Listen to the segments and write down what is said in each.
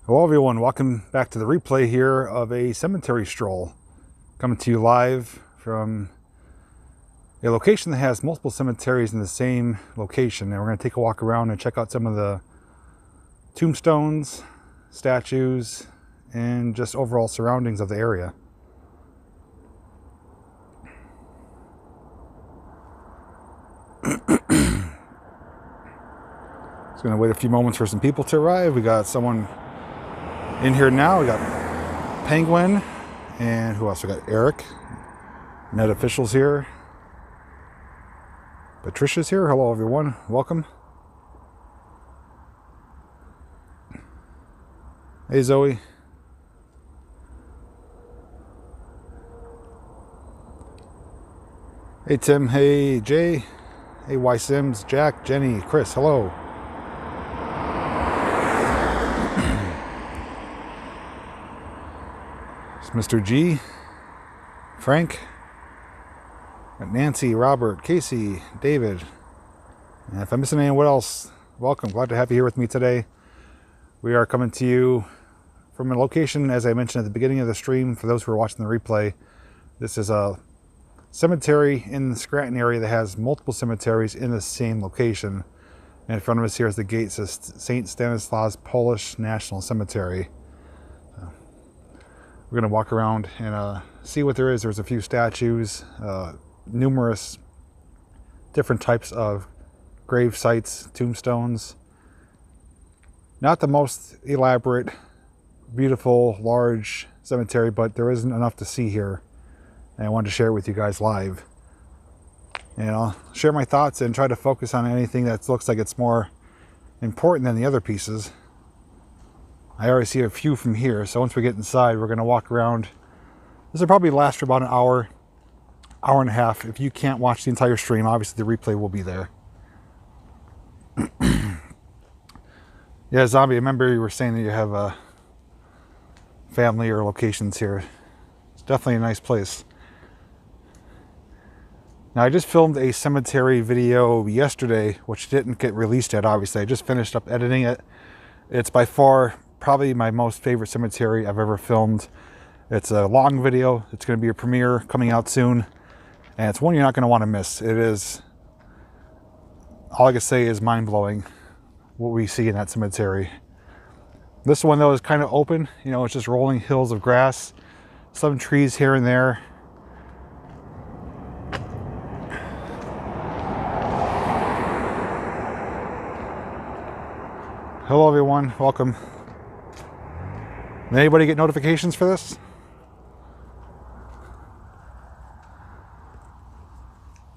Hello everyone, welcome back to the replay here of a cemetery stroll. Coming to you live from a location that has multiple cemeteries in the same location. And we're going to take a walk around and check out some of the tombstones, statues, and just overall surroundings of the area. Just going to wait a few moments for some people to arrive. We got someone in here now. We got Penguin, and who else? We got Eric. Net officials here. Patricia's here. Hello everyone, welcome. Hey Zoe. Hey Tim, hey Jay, hey Y Sims, Jack, Jenny, Chris, hello. Mr. G, Frank, Nancy, Robert, Casey, David. And if I'm missing anyone else, welcome. Glad to have you here with me today. We are coming to you from a location, as I mentioned at the beginning of the stream, for those who are watching the replay. This is a cemetery in the Scranton area that has multiple cemeteries in the same location. And in front of us here is the gate, says St. Stanislaus Polish National Cemetery. We're going to walk around and see what there is. There's a few statues, numerous different types of grave sites, tombstones. Not the most elaborate, beautiful, large cemetery, but there isn't enough to see here. And I wanted to share it with you guys live. And I'll share my thoughts and try to focus on anything that looks like it's more important than the other pieces. I already see a few from here, so once we get inside, we're going to walk around. This will probably last for about an hour, hour and a half. If you can't watch the entire stream, obviously the replay will be there. Yeah, Zombie, I remember you were saying that you have a family or locations here. It's definitely a nice place. Now, I just filmed a cemetery video yesterday, which didn't get released yet, obviously. I just finished up editing it. It's by far probably my most favorite cemetery I've ever filmed. It's a long video. It's going to be a premiere coming out soon, and it's one you're not going to want to miss. It is, all I can say is mind-blowing what we see in that cemetery. This one though is kind of open, you know, it's just rolling hills of grass, some trees here and there. Hello everyone, welcome. Did anybody get notifications for this?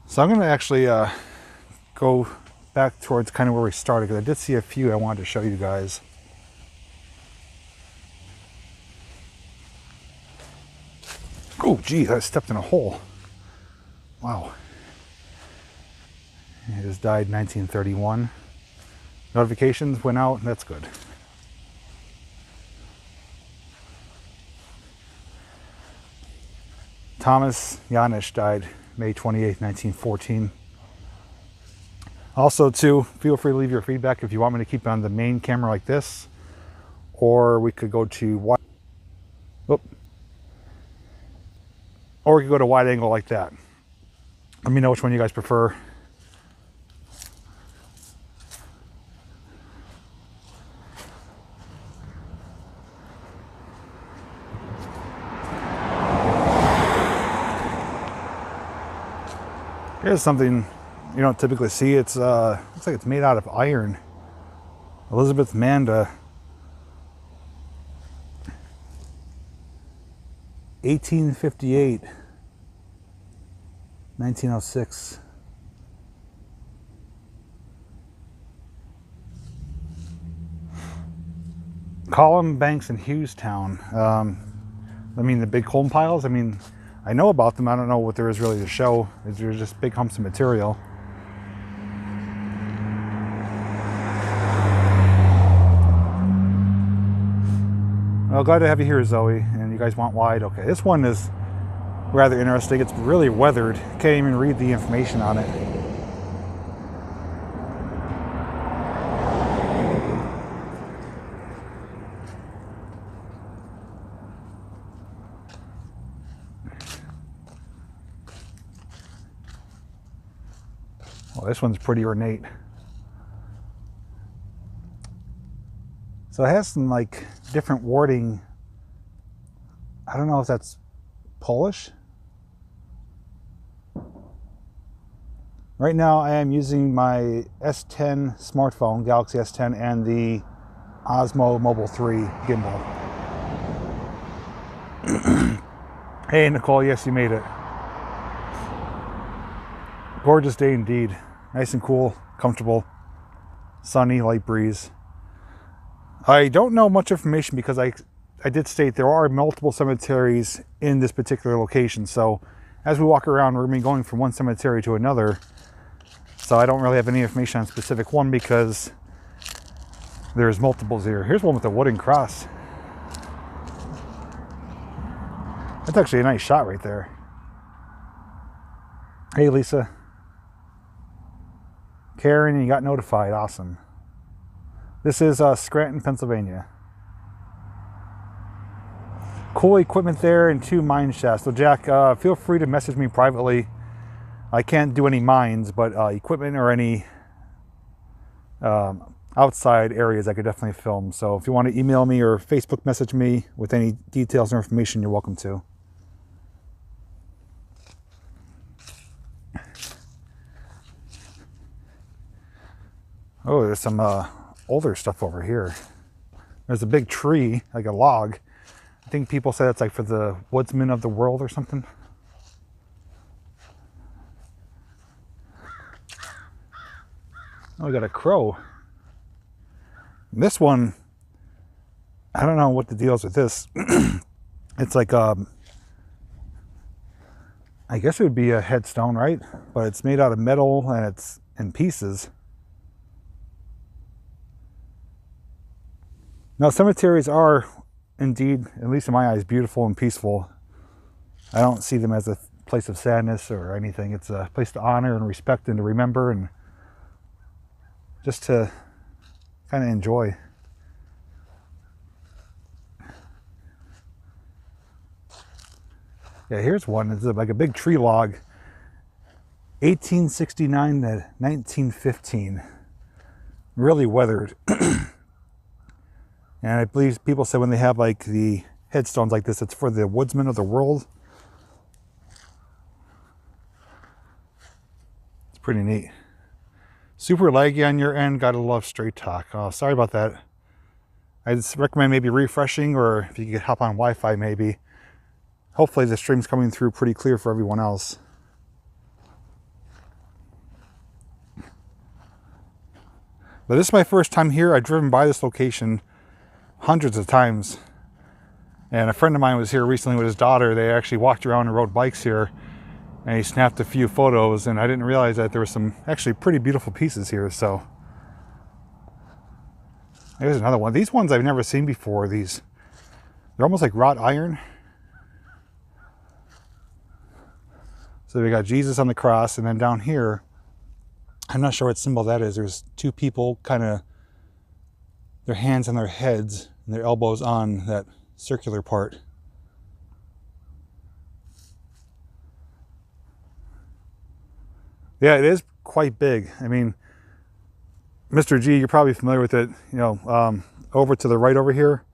So I'm going to actually go back towards kind of where we started, because I did see a few I wanted to show you guys. Oh geez, I stepped in a hole. Wow. It just died in 1931. Notifications went out, and that's good. Thomas Janisch died May 28th, 1914. Also, too, feel free to leave your feedback if you want me to keep on the main camera like this, or we could go to wide, or we could go to wide angle like that. Let me know which one you guys prefer. Here's something you don't typically see. It's looks like it's made out of iron. Elizabeth Manda, 1858, 1906. Column banks in Hughestown. I mean, the big home piles. I mean, I know about them. I don't know what there is really to show. They're just big humps of material. Well, glad to have you here, Zoe. And you guys want wide? Okay, this one is rather interesting. It's really weathered. Can't even read the information on it. this one's pretty ornate. So it has some like different wording. I don't know if that's Polish. Right now I am using my S10 smartphone, Galaxy S10, and the Osmo Mobile 3 gimbal. Hey Nicole, yes, you made it. Gorgeous day indeed. Nice and cool, comfortable, sunny, light breeze. I don't know much information because I did state there are multiple cemeteries in this particular location. So as we walk around, we're going to be going from one cemetery to another. So I don't really have any information on a specific one because there's multiples here. Here's one with a wooden cross. That's actually a nice shot right there. Hey Lisa. Karen, you got notified. Awesome. This is Scranton, Pennsylvania. Cool equipment there and 2 mine shafts. So Jack, feel free to message me privately. I can't do any mines, but equipment or any outside areas I could definitely film. So if you want to email me or Facebook message me with any details or information, you're welcome to. Oh, there's some older stuff over here. There's a big tree, like a log. I think people say that's like for the woodsman of the world or something. Oh, we got a crow. This one, I don't know what the deal is with this. It's like, I guess it would be a headstone, right? But it's made out of metal and it's in pieces. Now, cemeteries are indeed, at least in my eyes, beautiful and peaceful. I don't see them as a place of sadness or anything. It's a place to honor and respect and to remember and just to kind of enjoy. Yeah, here's one. It's like a big tree log. 1869 to 1915. Really weathered. And I believe people say when they have like the headstones like this, it's for the woodsman of the world. It's pretty neat. Super laggy on your end. Gotta love straight talk. Oh, sorry about that. I just recommend maybe refreshing, or if you could hop on Wi-Fi maybe. Hopefully the stream's coming through pretty clear for everyone else. But this is my first time here. I've driven by this location hundreds of times. And a friend of mine was here recently with his daughter. They actually walked around and rode bikes here. And he snapped a few photos, and I didn't realize that there were some actually pretty beautiful pieces here. So there's another one. These ones I've never seen before. They're almost like wrought iron. So we got Jesus on the cross, and then down here, I'm not sure what symbol that is. There's 2 people kind of, their hands on their heads and their elbows on that circular part. Yeah, it is quite big. I mean, Mr. G, you're probably familiar with it. You know, over to the right over here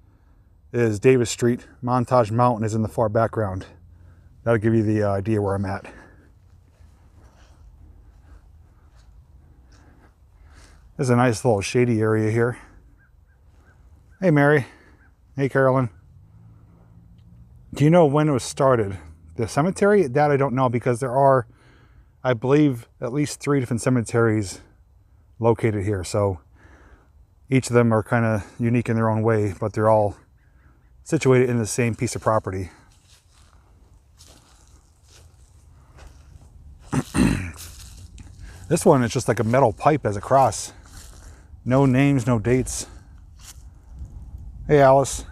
is Davis Street. Montage Mountain is in the far background. That'll give you the idea where I'm at. There's a nice little shady area here. Hey, Mary. Hey, Carolyn. Do you know when it was started? The cemetery? That I don't know, because there are, I believe, at least 3 different cemeteries located here. So each of them are kind of unique in their own way, but they're all situated in the same piece of property. This one is just like a metal pipe as a cross. No names, no dates. Hey, Alice.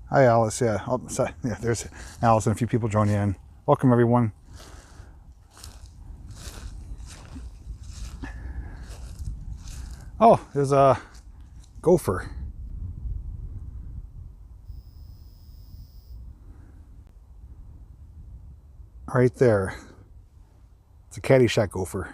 Hi, Alice. Yeah. Oh, sorry. Yeah, there's Alice and a few people joining in. Welcome, everyone. Oh, there's a gopher. right there. It's a Caddyshack gopher.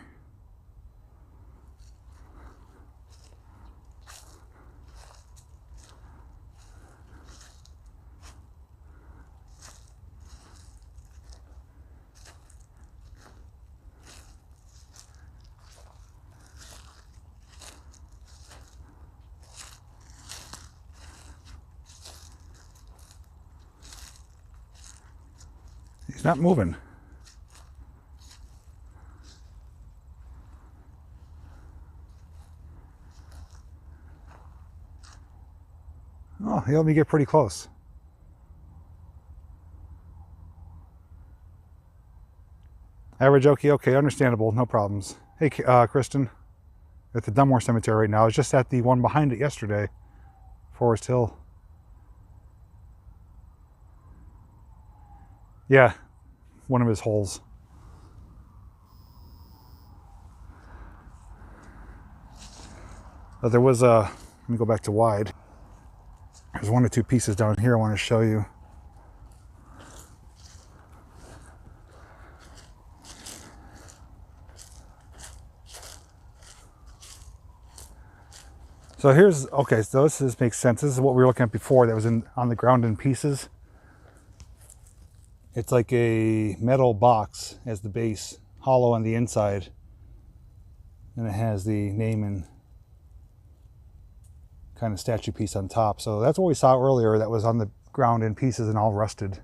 He's not moving. Oh, he let me get pretty close. Average okie, okay, understandable, no problems. Hey, Kristen, at the Dunmore Cemetery right now. I was just at the one behind it yesterday, Forest Hill. Yeah, one of his holes. But there was a, let me go back to wide. There's one or two pieces down here I want to show you. So here's, okay, so this makes sense. This is what we were looking at before that was on the ground in pieces. It's like a metal box as the base, hollow on the inside. And it has the name and kind of statue piece on top. So that's what we saw earlier that was on the ground in pieces and all rusted.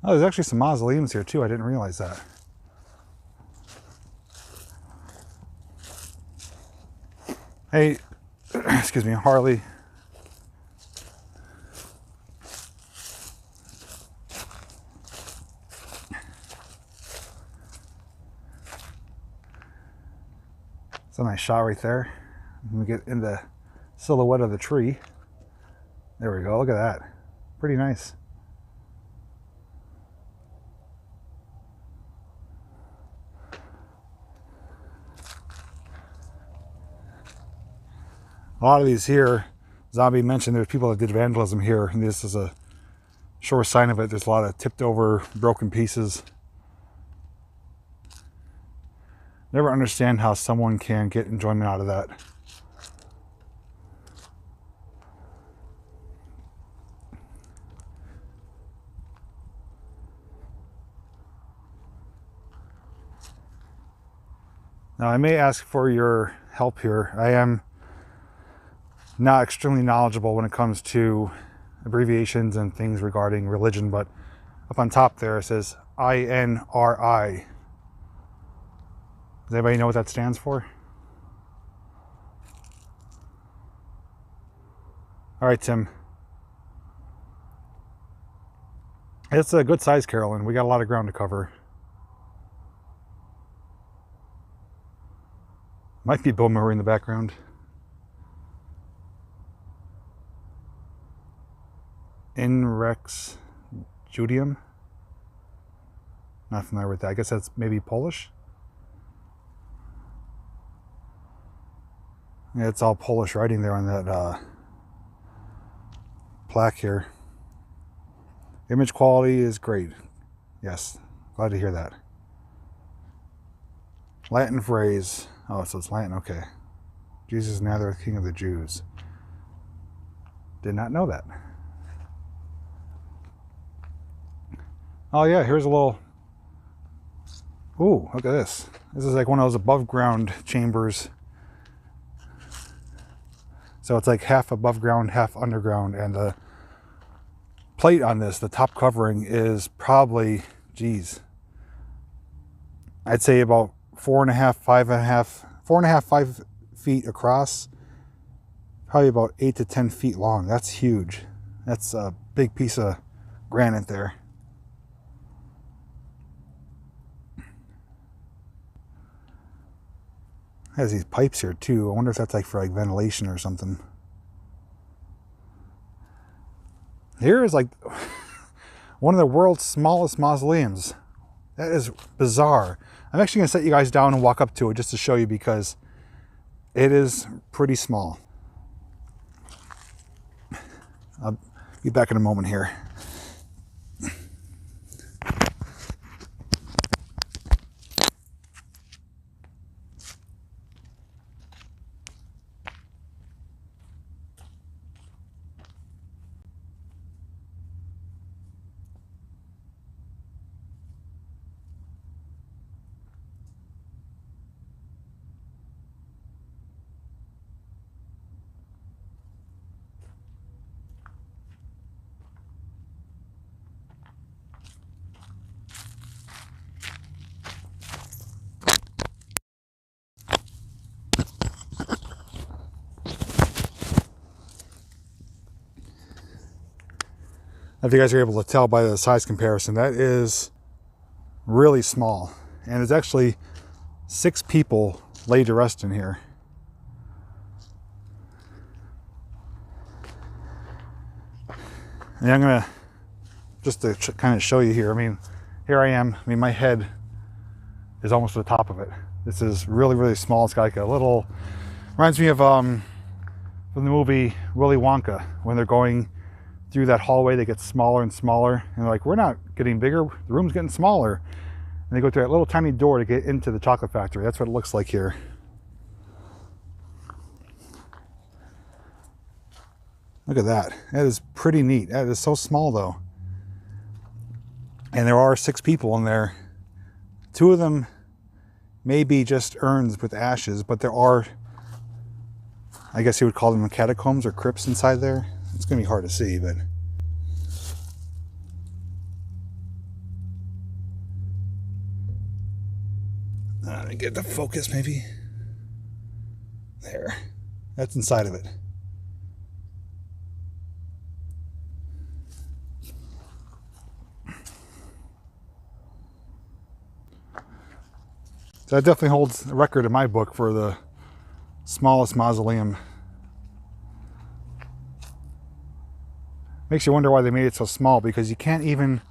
Oh, there's actually some mausoleums here too. I didn't realize that. Hey, excuse me, Harley. It's a nice shot right there. Let me get in the silhouette of the tree. There we go, look at that. Pretty nice. A lot of these here, Zombie mentioned there's people that did vandalism here, and this is a sure sign of it. There's a lot of tipped over, broken pieces. Never understand how someone can get enjoyment out of that. Now I may ask for your help here. I am not extremely knowledgeable when it comes to abbreviations and things regarding religion, but up on top there it says INRI. Does anybody know what that stands for? All right, Tim. It's a good size, Carolyn. We got a lot of ground to cover. Might be Bill Murray in the background. In Rex Judium. Not familiar with that. I guess that's maybe Polish. Yeah, it's all Polish writing there on that plaque here. Image quality is great. Yes, glad to hear that. Latin phrase. Oh, so it's Latin, okay. Jesus is Nazareth, King of the Jews. Did not know that. Oh yeah, here's a little, ooh, look at this. This is like one of those above ground chambers. So it's like half above ground, half underground, and the plate on this, the top covering, is probably, geez, I'd say about 5 feet across, probably about 8 to 10 feet long. That's huge. That's a big piece of granite there. It has these pipes here too. I wonder if that's like for like ventilation or something. Here is like one of the world's smallest mausoleums. That is bizarre. I'm actually going to set you guys down and walk up to it just to show you, because it is pretty small. I'll be back in a moment here. If you guys are able to tell by the size comparison, that is really small. And there's actually 6 people laid to rest in here. And I'm gonna, just to kind of show you here, I mean, here I am, I mean, my head is almost to the top of it. This is really, really small. It's got like a little, reminds me of from the movie Willy Wonka, when they're going through that hallway, they get smaller and smaller, and they're like, we're not getting bigger, the room's getting smaller. And they go through that little tiny door to get into the chocolate factory. That's what it looks like here. Look at that. That is pretty neat. That is so small though. And there are 6 people in there. 2 of them may be just urns with ashes, but there are, I guess you would call them catacombs or crypts inside there. It's going to be hard to see, but get the focus maybe. There. That's inside of it. That definitely holds a record in my book for the smallest mausoleum. Makes you wonder why they made it so small, because you can't even,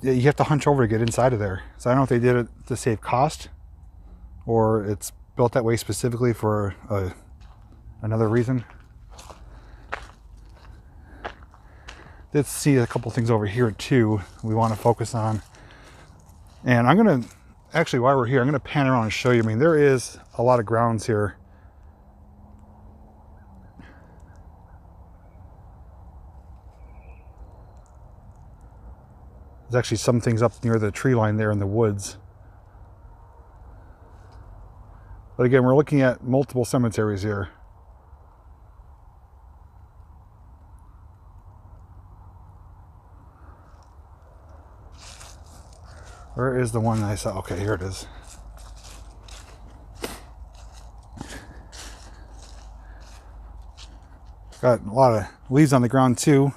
you have to hunch over to get inside of there. So I don't know if they did it to save cost, or it's built that way specifically for another reason. Let's see a couple things over here too we want to focus on. And I'm going to, actually while we're here, I'm going to pan around and show you. I mean, there is a lot of grounds here. There's actually some things up near the tree line there in the woods. But again, we're looking at multiple cemeteries here. Where is the one I saw? Okay, here it is. Got a lot of leaves on the ground too.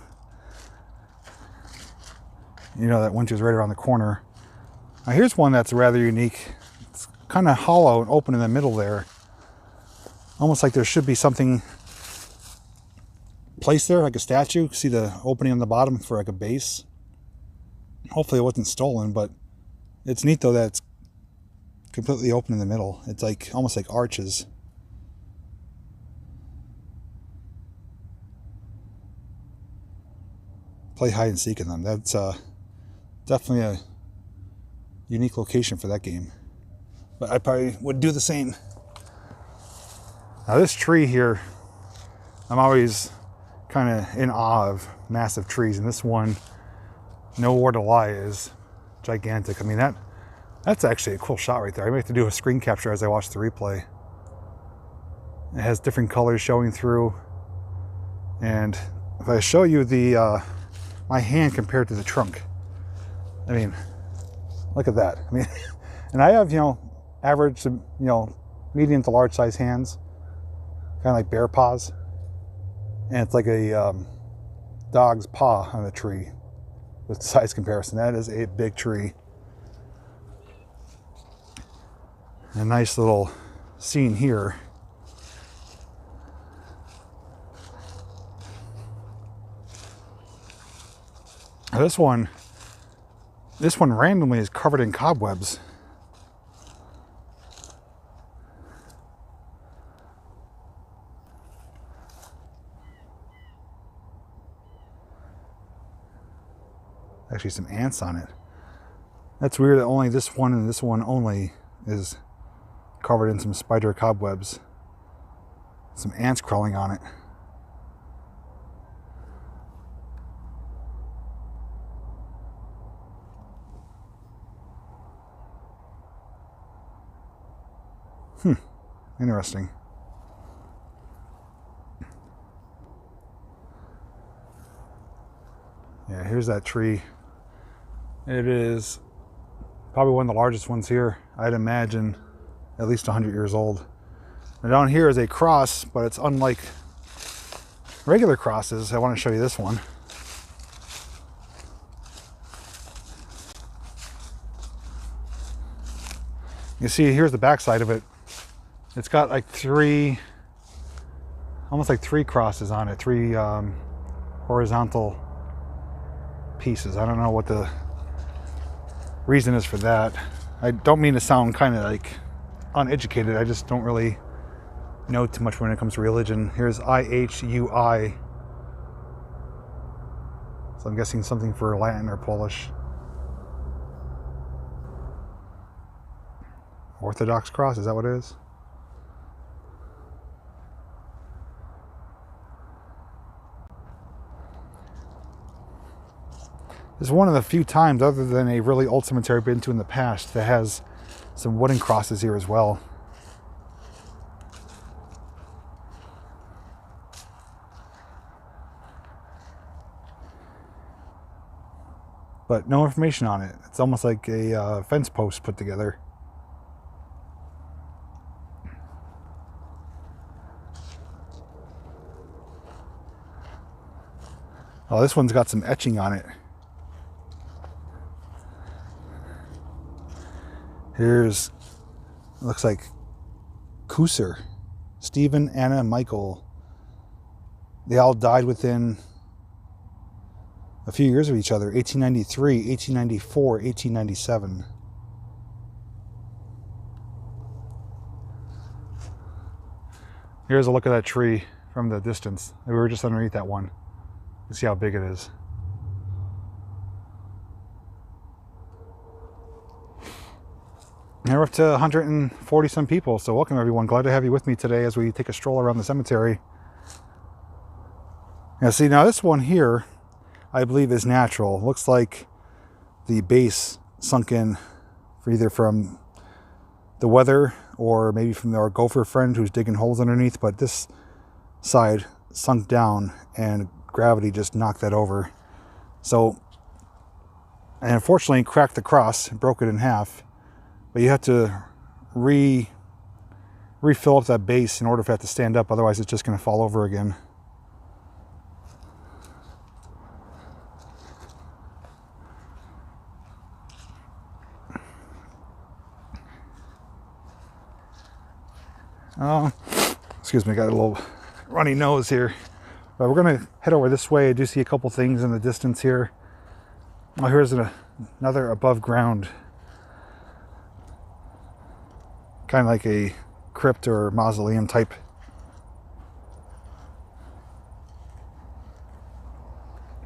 You know that winter's right around the corner. Now here's one that's rather unique. It's kind of hollow and open in the middle there. Almost like there should be something placed there, like a statue. See the opening on the bottom for like a base. Hopefully it wasn't stolen, but it's neat though that it's completely open in the middle. It's like almost like arches. Play hide and seek in them. That's definitely a unique location for that game. But I probably would do the same. Now this tree here, I'm always kind of in awe of massive trees, and this one, Nowhere to Lie, is gigantic. I mean, that's actually a cool shot right there. I may have to do a screen capture as I watch the replay. It has different colors showing through, and if I show you the my hand compared to the trunk, I mean, look at that. I mean, and I have, you know, average to, you know, medium to large size hands, kind of like bear paws, and it's like a dog's paw on the tree with size comparison. That is a big tree. A nice little scene here. Now this one randomly is covered in cobwebs. Actually some ants on it. That's weird that only this one and this one only is covered in some spider cobwebs. Some ants crawling on it. Interesting. Yeah, here's that tree. It is probably one of the largest ones here. I'd imagine at least 100 years old. Now down here is a cross, but it's unlike regular crosses. I want to show you this one. You see, here's the back side of it. It's got like almost like three crosses on it, three horizontal pieces. I don't know what the reason is for that. I don't mean to sound kind of like uneducated. I just don't really know too much when it comes to religion. Here's IHUI. So I'm guessing something for Latin or Polish. Orthodox cross, is that what it is? This is one of the few times, other than a really old cemetery I've been to in the past, that has some wooden crosses here as well. But no information on it. It's almost like a fence post put together. Oh, this one's got some etching on it. Here's, looks like Kusser, Stephen, Anna, Michael. They all died within a few years of each other. 1893, 1894, 1897. Here's a look at that tree from the distance. We were just underneath that one. You see how big it is. And we're up to 140 some people, so welcome everyone. Glad to have you with me today as we take a stroll around the cemetery. Now see, now this one here, I believe is natural. Looks like the base sunk in for either from the weather or maybe from our gopher friend who's digging holes underneath, but this side sunk down and gravity just knocked that over. So, and unfortunately cracked the cross, broke it in half. But you have to refill up that base in order for that to stand up, otherwise it's just going to fall over again. Excuse me, got a little runny nose here. But we're going to head over this way. I do see a couple things in the distance here. Oh, here's another above ground, kind of like a crypt or mausoleum type.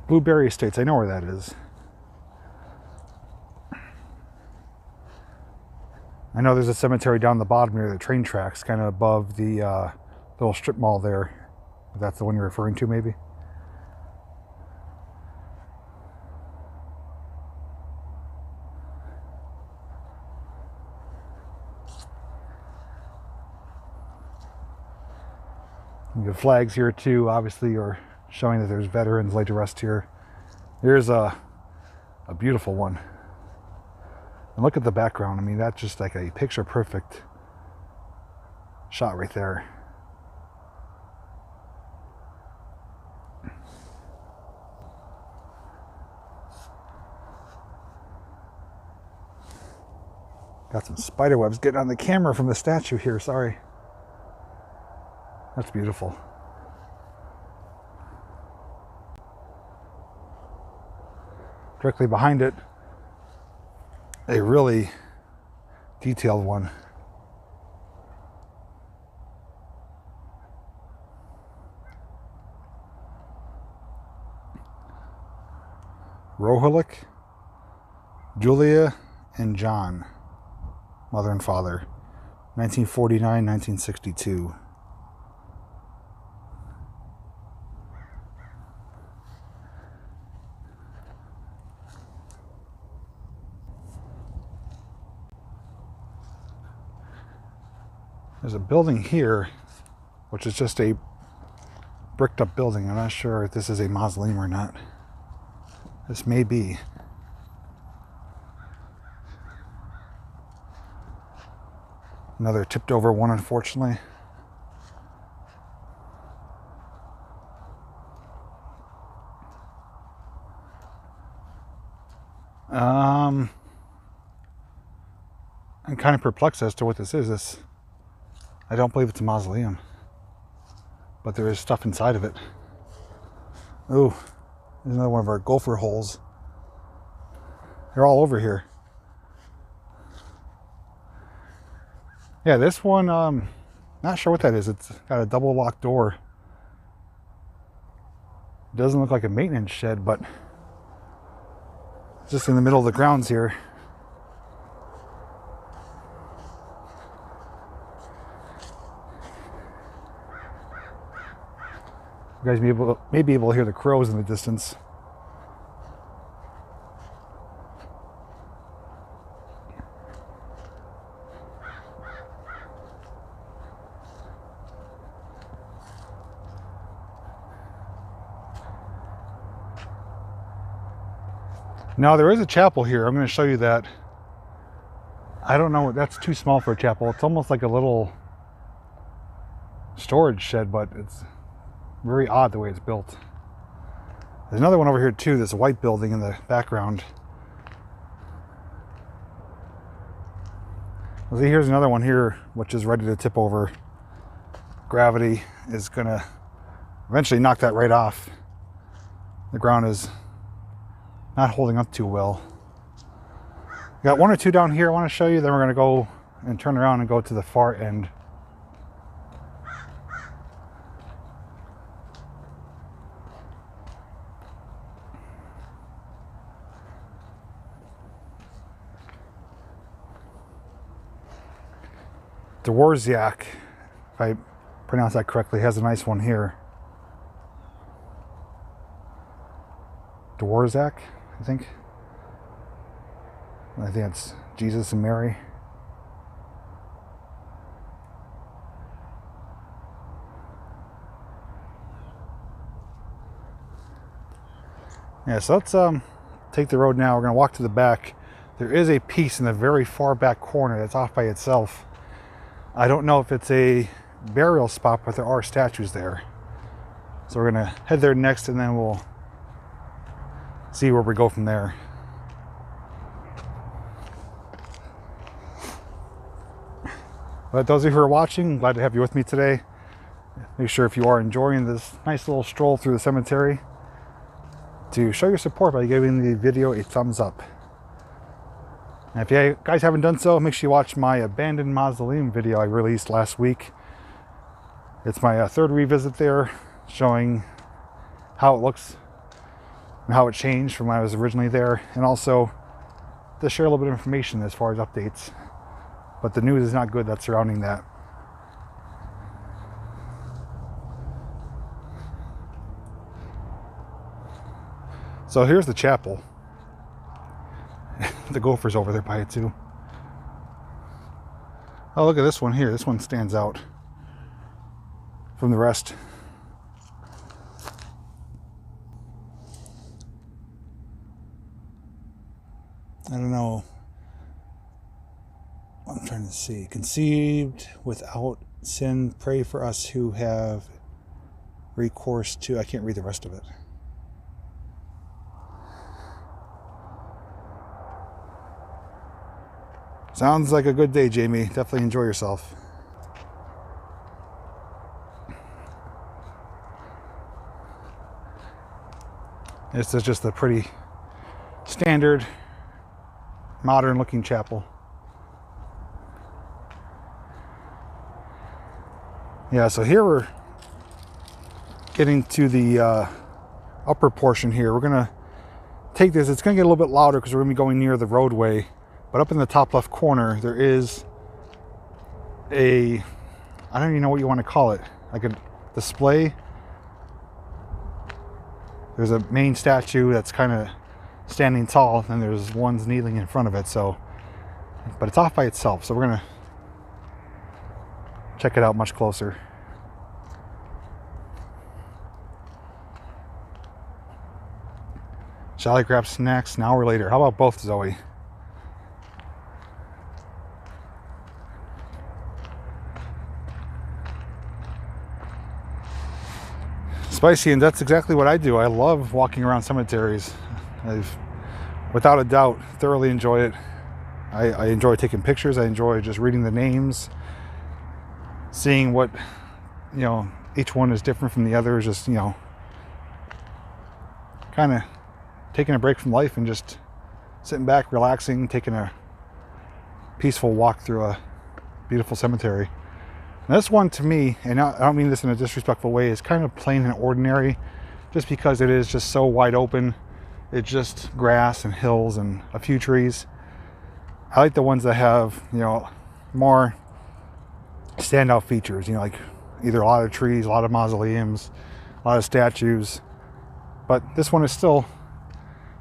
Blueberry Estates, I know where that is. I know there's a cemetery down the bottom near the train tracks, kind of above the little strip mall there. If that's the one you're referring to, maybe. We have flags here too, obviously, are showing that there's veterans laid to rest here. Here's a beautiful one. And look at the background. I mean, that's just like a picture perfect shot right there. Got some spider webs getting on the camera from the statue here, sorry. That's beautiful. Directly behind it, a really detailed one. Rohalik, Julia and John, mother and father, 1949, 1962. There's a building here, which is just a bricked up building. I'm not sure if this is a mausoleum or not. This may be. Another tipped over one, unfortunately. I'm kind of perplexed as to what this is. I don't believe it's a mausoleum, but there is stuff inside of it. Oh, there's another one of our gopher holes. They're all over here. Yeah, this one, not sure what that is. It's got a double locked door. It doesn't look like a maintenance shed, but it's just in the middle of the grounds here. You guys may be able to hear the crows in the distance. Now there is a chapel here. I'm going to show you that. I don't know, that's too small for a chapel. It's almost like a little storage shed, but it's very odd the way it's built. There's another one over here too, this white building in the background. Well, see, here's another one here, which is ready to tip over. Gravity is going to eventually knock that right off. The ground is not holding up too well. Got one or two down here I want to show you, then we're going to go and turn around and go to the far end. Dworzak, if I pronounce that correctly, has a nice one here. Dworzak, I think it's Jesus and Mary. Yeah, so let's take the road now. We're going to walk to the back. There is a piece in the very far back corner that's off by itself. I don't know if it's a burial spot, but there are statues there. So we're going to head there next, and then we'll see where we go from there. But those of you who are watching, glad to have you with me today. Make sure if you are enjoying this nice little stroll through the cemetery to show your support by giving the video a thumbs up. And if you guys haven't done so, make sure you watch my abandoned mausoleum video I released last week. It's my third revisit there, showing how it looks and how it changed from when I was originally there, and also to share a little bit of information as far as updates. But the news is not good that's surrounding that. So here's the chapel. The gopher's over there by it too. Oh, look at this one here. This one stands out from the rest. I don't know. I'm trying to see. Conceived without sin, pray for us who have recourse to... I can't read the rest of it. Sounds like a good day, Jamie. Definitely enjoy yourself. This is just a pretty standard, modern looking chapel. Yeah, so here we're getting to the upper portion here. We're gonna take this, it's going to get a little bit louder because we're going to be going near the roadway. But up in the top left corner, there is a, I don't even know what you want to call it, like a display. There's a main statue that's kind of standing tall, and there's ones kneeling in front of it. So, but it's off by itself, so we're going to check it out much closer. Shall I grab snacks now or later? How about both, Zoe? Spicy, and that's exactly what I do. I love walking around cemeteries. I've, without a doubt, thoroughly enjoy it. I enjoy taking pictures. I enjoy just reading the names, seeing what, you know, each one is different from the others. Just, you know, kind of taking a break from life and just sitting back, relaxing, taking a peaceful walk through a beautiful cemetery. Now, this one to me, and I don't mean this in a disrespectful way, is kind of plain and ordinary just because it is just so wide open. It's just grass and hills and a few trees. I like the ones that have, you know, more standout features, you know, like either a lot of trees, a lot of mausoleums, a lot of statues. But this one is still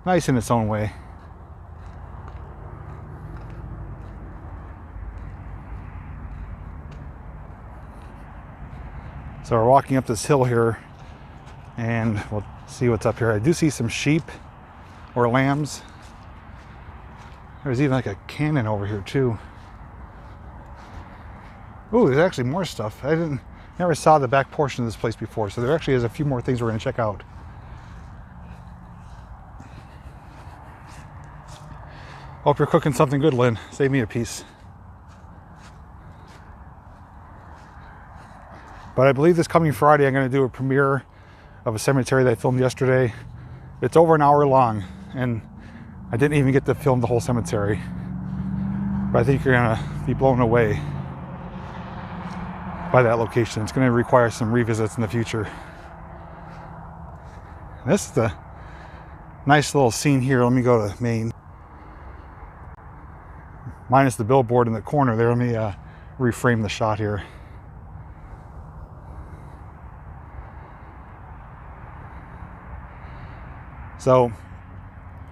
nice in its own way. So we're walking up this hill here, and we'll see what's up here. I do see some sheep or lambs. There's even like a cannon over here too. Ooh, there's actually more stuff. Never saw the back portion of this place before, so there actually is a few more things we're going to check out. Hope you're cooking something good, Lynn. Save me a piece. But I believe this coming Friday I'm going to do a premiere of a cemetery that I filmed yesterday. It's over an hour long, and I didn't even get to film the whole cemetery. But I think you're going to be blown away by that location. It's going to require some revisits in the future. This is the nice little scene here. Let me go to Maine. Minus the billboard in the corner there. Let me reframe the shot here. So,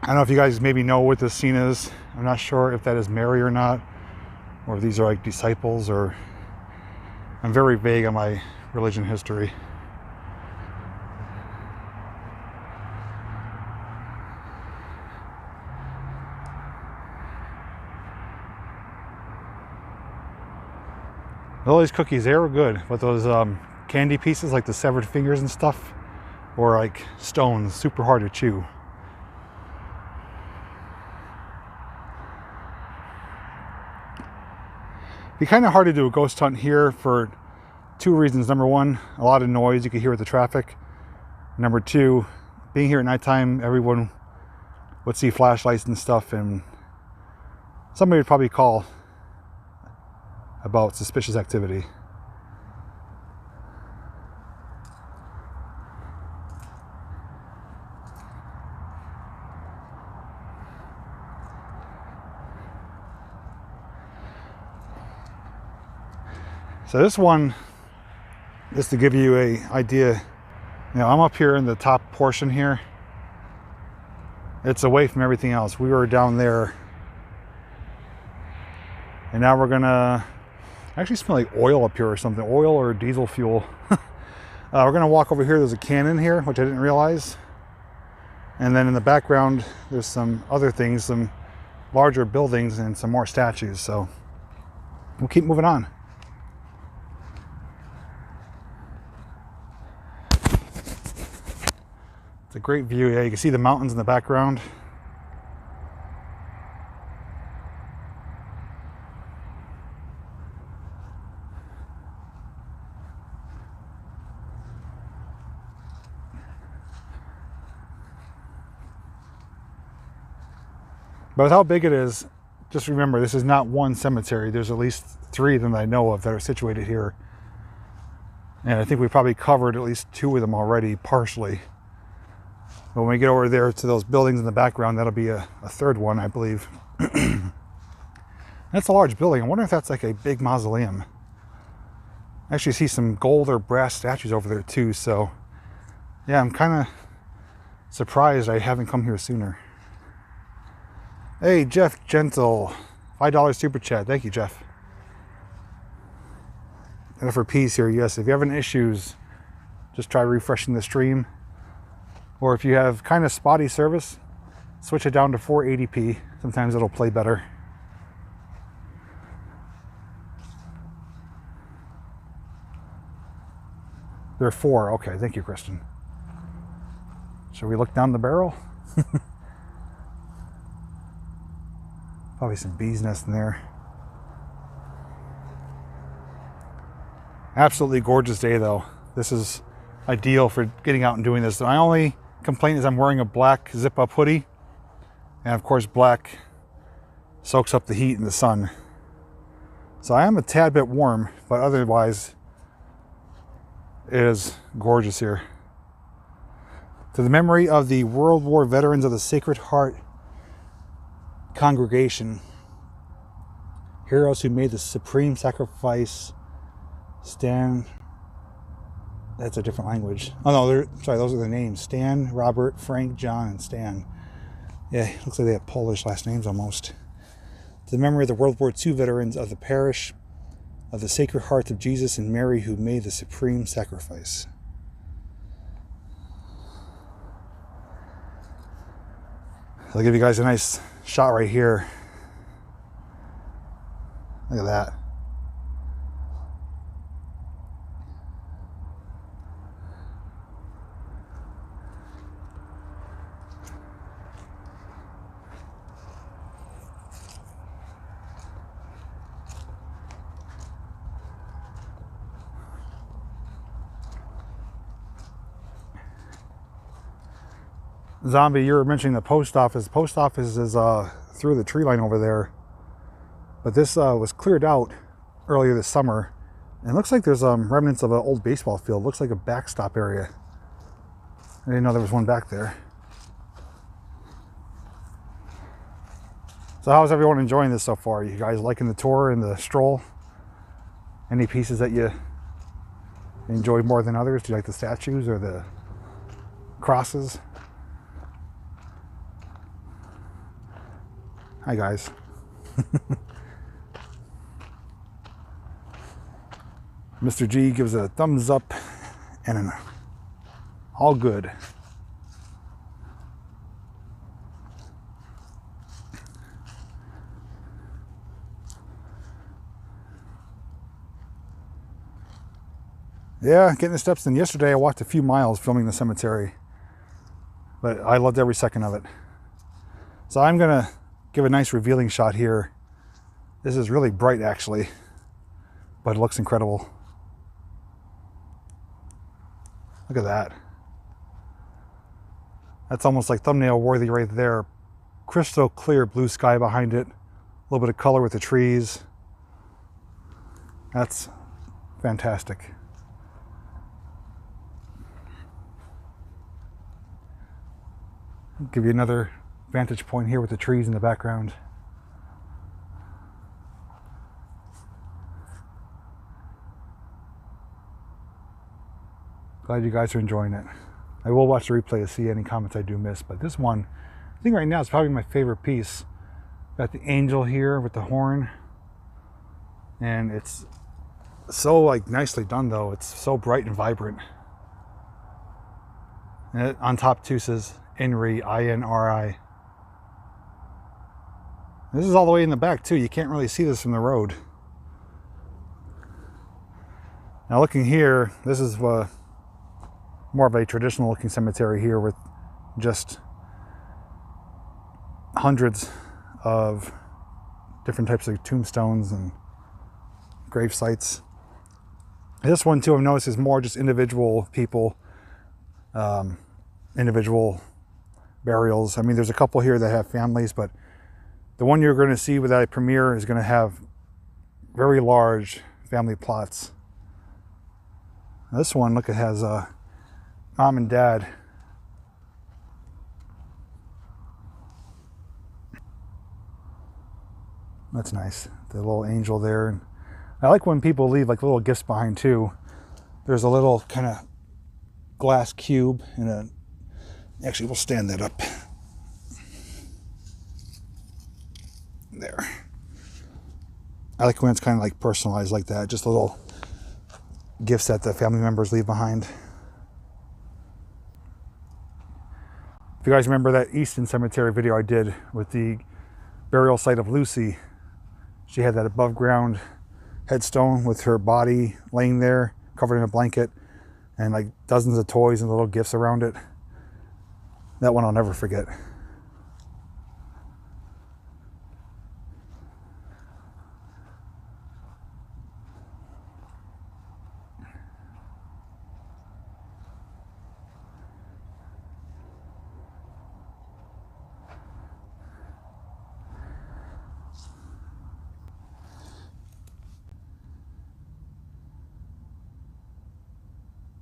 I don't know if you guys maybe know what this scene is. I'm not sure if that is Mary or not, or if these are like disciples, or I'm very vague on my religion history. All these cookies, they were good, but those candy pieces, like the severed fingers and stuff, were like stones, super hard to chew. It'd be kind of hard to do a ghost hunt here for two reasons. Number one, a lot of noise you could hear with the traffic. Number two, being here at nighttime, everyone would see flashlights and stuff, and somebody would probably call about suspicious activity. So this one, just to give you an idea, you know, I'm up here in the top portion here. It's away from everything else. We were down there, and now we're gonna actually smell like oil up here or something, oil or diesel fuel. We're gonna walk over here. There's a cannon here, which I didn't realize. And then in the background, there's some other things, some larger buildings and some more statues. So we'll keep moving on. It's a great view. Yeah, you can see the mountains in the background. But with how big it is, just remember, this is not one cemetery. There's at least 3 of them that I know of that are situated here. And I think we probably covered at least 2 of them already, partially. But when we get over there to those buildings in the background, that'll be a third one, I believe. That's a large building. I wonder if that's like a big mausoleum. I actually see some gold or brass statues over there too, so yeah, I'm kind of surprised I haven't come here sooner. Hey, Jeff Gentle, $5 super chat. Thank you, Jeff. And for peace here, yes, if you're having issues, just try refreshing the stream. Or if you have kind of spotty service, switch it down to 480p. Sometimes it'll play better. There are 4. Okay, thank you, Kristen. Shall we look down the barrel? Probably some bees nests in there. Absolutely gorgeous day though. This is ideal for getting out and doing this. My only complaint is I'm wearing a black zip-up hoodie. And of course black soaks up the heat in the sun. So I am a tad bit warm, but otherwise it is gorgeous here. To the memory of the World War veterans of the Sacred Heart congregation, heroes who made the supreme sacrifice, stand. That's a different language. Oh no, sorry, those are their names. Stan, Robert, Frank, John, and Stan. Yeah, looks like they have Polish last names almost. To the memory of the World War II veterans of the parish of the Sacred Hearts of Jesus and Mary who made the supreme sacrifice. I'll give you guys a nice shot right here. Look at that. Zombie, you were mentioning the post office. The post office is through the tree line over there. But this was cleared out earlier this summer. And it looks like there's remnants of an old baseball field. Looks like a backstop area. I didn't know there was one back there. So how's everyone enjoying this so far? You guys liking the tour and the stroll? Any pieces that you enjoyed more than others? Do you like the statues or the crosses? Hi guys. Mr. G gives a thumbs up and an all good. Yeah, getting the steps in. Yesterday I walked a few miles filming the cemetery, but I loved every second of it. So I'm gonna give a nice revealing shot here. This is really bright actually, but it looks incredible. Look at that. That's almost like thumbnail worthy right there. Crystal clear blue sky behind it. A little bit of color with the trees. That's fantastic. I'll give you another vantage point here with the trees in the background. Glad you guys are enjoying it. I will watch the replay to see any comments I do miss, but this one, I think right now is probably my favorite piece. Got the angel here with the horn, and it's so like nicely done though. It's so bright and vibrant. And it, on top too says INRI, I-N-R-I. This is all the way in the back too. You can't really see this from the road. Now looking here, this is more of a traditional looking cemetery here with just hundreds of different types of tombstones and grave sites. This one too, I've noticed, is more just individual people, individual burials. I mean, there's a couple here that have families, but the one you're going to see with that premiere is going to have very large family plots. This one, look, it has mom and dad That's nice. The little angel there. And I like when people leave like little gifts behind too. There's a little kind of glass cube and a, actually we'll stand that up. There. I like when it's kind of like personalized like that. Just little gifts that the family members leave behind. If you guys remember that Easton Cemetery video I did with the burial site of Lucy, she had that above ground headstone with her body laying there, covered in a blanket, and like dozens of toys and little gifts around it. That one I'll never forget.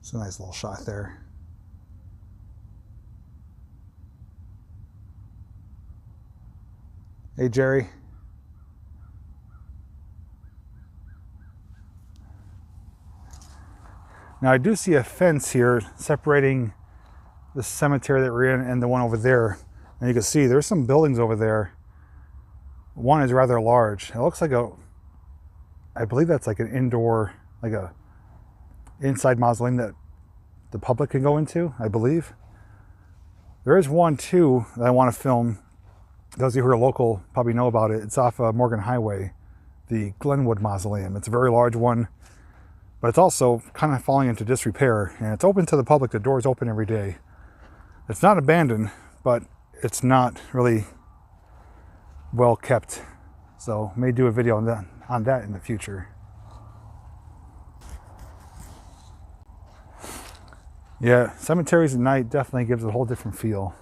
It's a nice little shot there. Hey, Jerry. Now I do see a fence here separating the cemetery that we're in and the one over there. And you can see there's some buildings over there. One is rather large. It looks like I believe that's like an indoor, like a inside mausoleum that the public can go into, I believe. There is one too that I want to film. Those of you who are local probably know about it. It's off Morgan Highway, the Glenwood Mausoleum. It's a very large one, but it's also kind of falling into disrepair, and it's open to the public. The door's open every day. It's not abandoned, but it's not really well kept. So may do a video on that in the future. Yeah, cemeteries at night definitely gives it a whole different feel.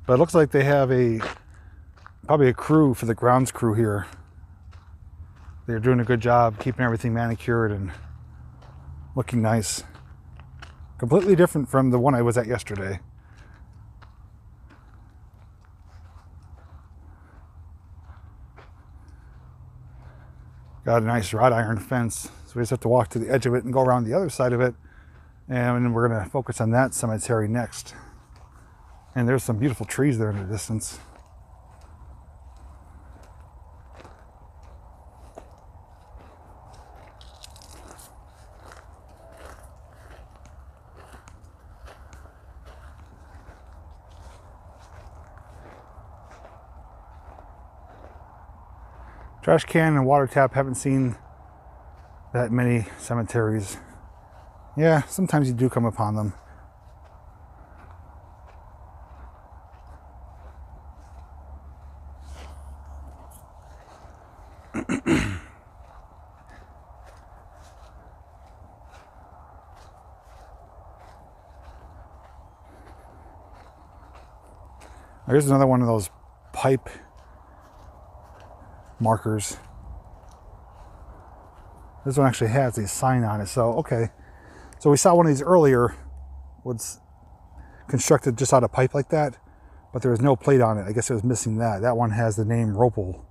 But it looks like they have probably a crew for the grounds crew here. They're doing a good job keeping everything manicured and looking nice. Completely different from the one I was at yesterday. Got a nice wrought iron fence, so we just have to walk to the edge of it and go around the other side of it, and we're going to focus on that cemetery next. And there's some beautiful trees there in the distance. Trash can and water tap, haven't seen that many cemeteries. Yeah, sometimes you do come upon them. Here's another one of those pipe markers. This one actually has a sign on it, so okay. So we saw one of these earlier, was constructed just out of pipe like that, but there was no plate on it. I guess it was missing that. That one has the name Ropel.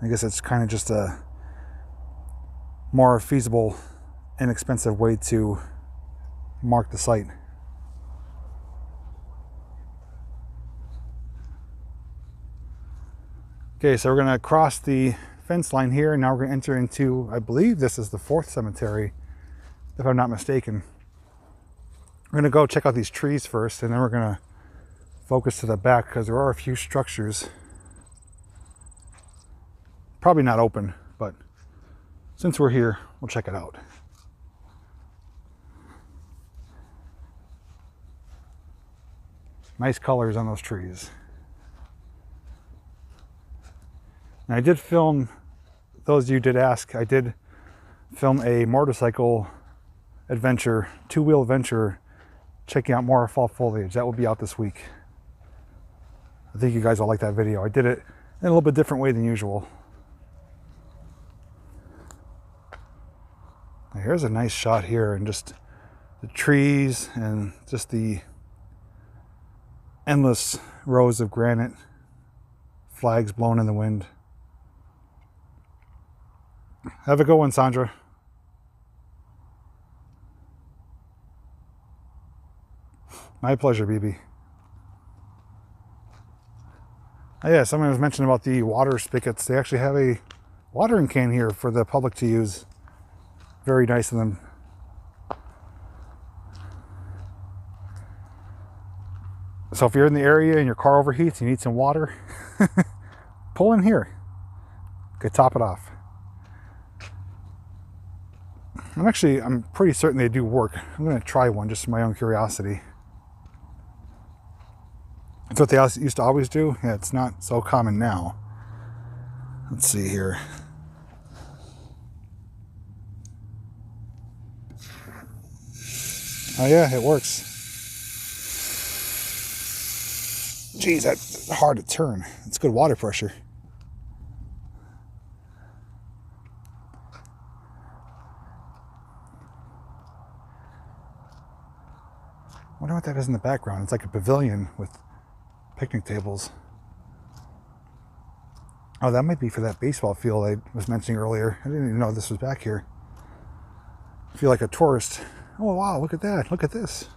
I guess it's kind of just a more feasible, inexpensive way to mark the site. Okay, so we're going to cross the fence line here, and now we're going to enter into, I believe this is the 4th cemetery, if I'm not mistaken. We're going to go check out these trees first, and then we're going to focus to the back, because there are a few structures. Probably not open, but since we're here, we'll check it out. Nice colors on those trees. Now, I did film, those of you did ask, I did film a motorcycle adventure, 2-wheel adventure, checking out more fall foliage. That will be out this week. I think you guys will like that video. I did it in a little bit different way than usual. Now, here's a nice shot here, and just the trees and just the endless rows of granite, flags blown in the wind. Have a good one, Sandra. My pleasure, BB. Oh yeah, someone was mentioning about the water spigots. They actually have a watering can here for the public to use. Very nice of them. So if you're in the area and your car overheats, you need some water, pull in here. Could top it off. I'm pretty certain they do work. I'm going to try one just for my own curiosity. It's what they used to always do. Yeah, it's not so common now. Let's see here. Oh yeah, it works. Geez, that's hard to turn. It's good water pressure. I wonder what that is in the background. It's like a pavilion with picnic tables. Oh, that might be for that baseball field I was mentioning earlier. I didn't even know this was back here. I feel like a tourist. Oh wow, look at that. Look at this.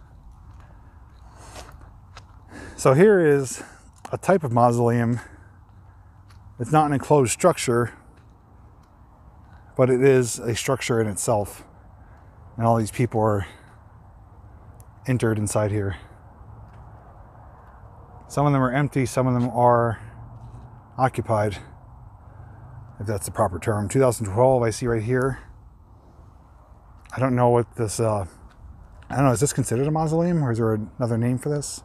So here is a type of mausoleum. It's not an enclosed structure, but it is a structure in itself. And all these people are entered inside here. Some of them are empty, some of them are occupied, if that's the proper term. 2012 I see right here. I don't know what this, I don't know, is this considered a mausoleum or is there another name for this?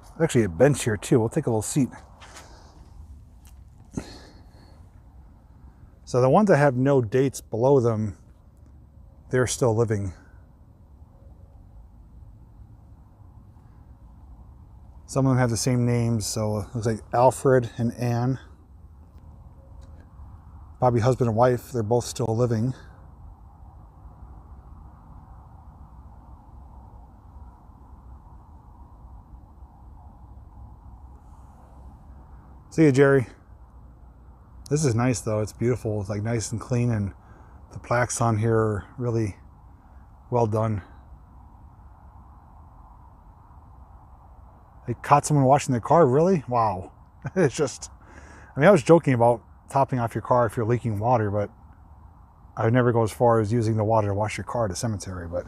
There's actually a bench here too. We'll take a little seat. So the ones that have no dates below them, they're still living. Some of them have the same names, so it looks like Alfred and Anne. Probably husband and wife, they're both still living. See you, Jerry. This is nice though, it's beautiful. It's like nice and clean, and the plaques on here are really well done. They caught someone washing their car, really? Wow. It's just, I mean, I was joking about topping off your car if you're leaking water, but I would never go as far as using the water to wash your car at a cemetery, but.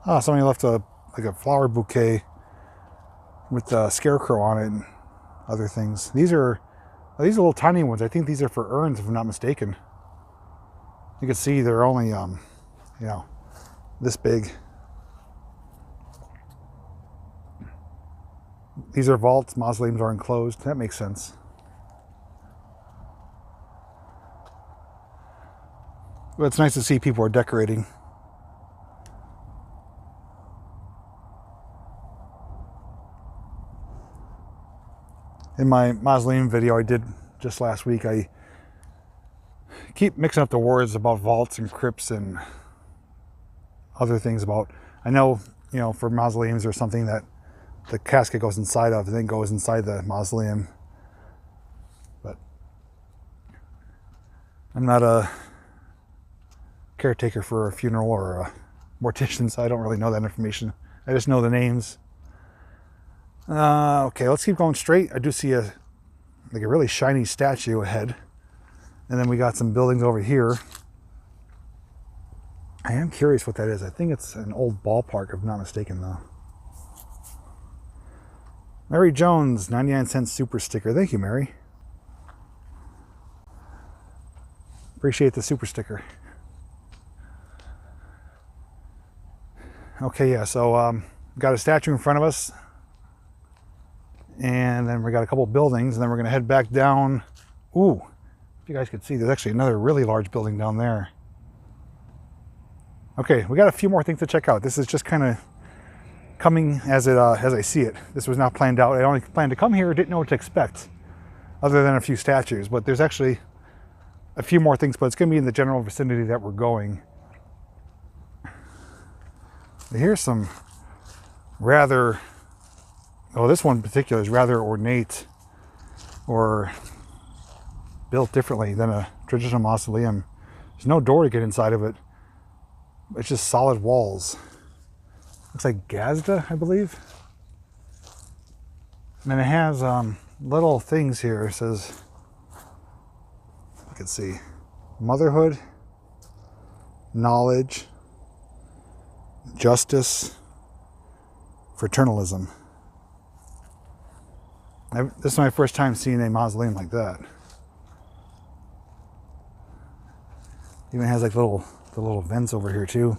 Oh, somebody left like a flower bouquet with a scarecrow on it and other things. These are little tiny ones. I think these are for urns, if I'm not mistaken. You can see they're only, you know, this big. These are vaults. Mausoleums are enclosed. That makes sense. But it's nice to see people are decorating. In my mausoleum video I did just last week, I keep mixing up the words about vaults and crypts and other things about, I know, you know, for mausoleums there's something that the casket goes inside of and then goes inside the mausoleum. But I'm not a caretaker for a funeral or a mortician, so I don't really know that information. I just know the names. Okay, let's keep going straight. I do see a really shiny statue ahead. And then we got some buildings over here. I am curious what that is. I think it's an old ballpark, if I'm not mistaken, though. Mary Jones, 99-cent super sticker. Thank you, Mary. Appreciate the super sticker. Okay, yeah, so got a statue in front of us. And then we got a couple buildings, and then we're going to head back down. Ooh, if you guys could see, there's actually another really large building down there. Okay, we got a few more things to check out. This is just kind of coming as I see it. This was not planned out. I only planned to come here, didn't know what to expect, other than a few statues. But there's actually a few more things, but it's going to be in the general vicinity that we're going. Here's some rather, oh, this one in particular is rather ornate or built differently than a traditional mausoleum. There's no door to get inside of it. It's just solid walls. Looks like Gazda, I believe. And then it has little things here. It says, you can see, motherhood, knowledge, justice, fraternalism. This is my first time seeing a mausoleum like that. Even has like the little vents over here too.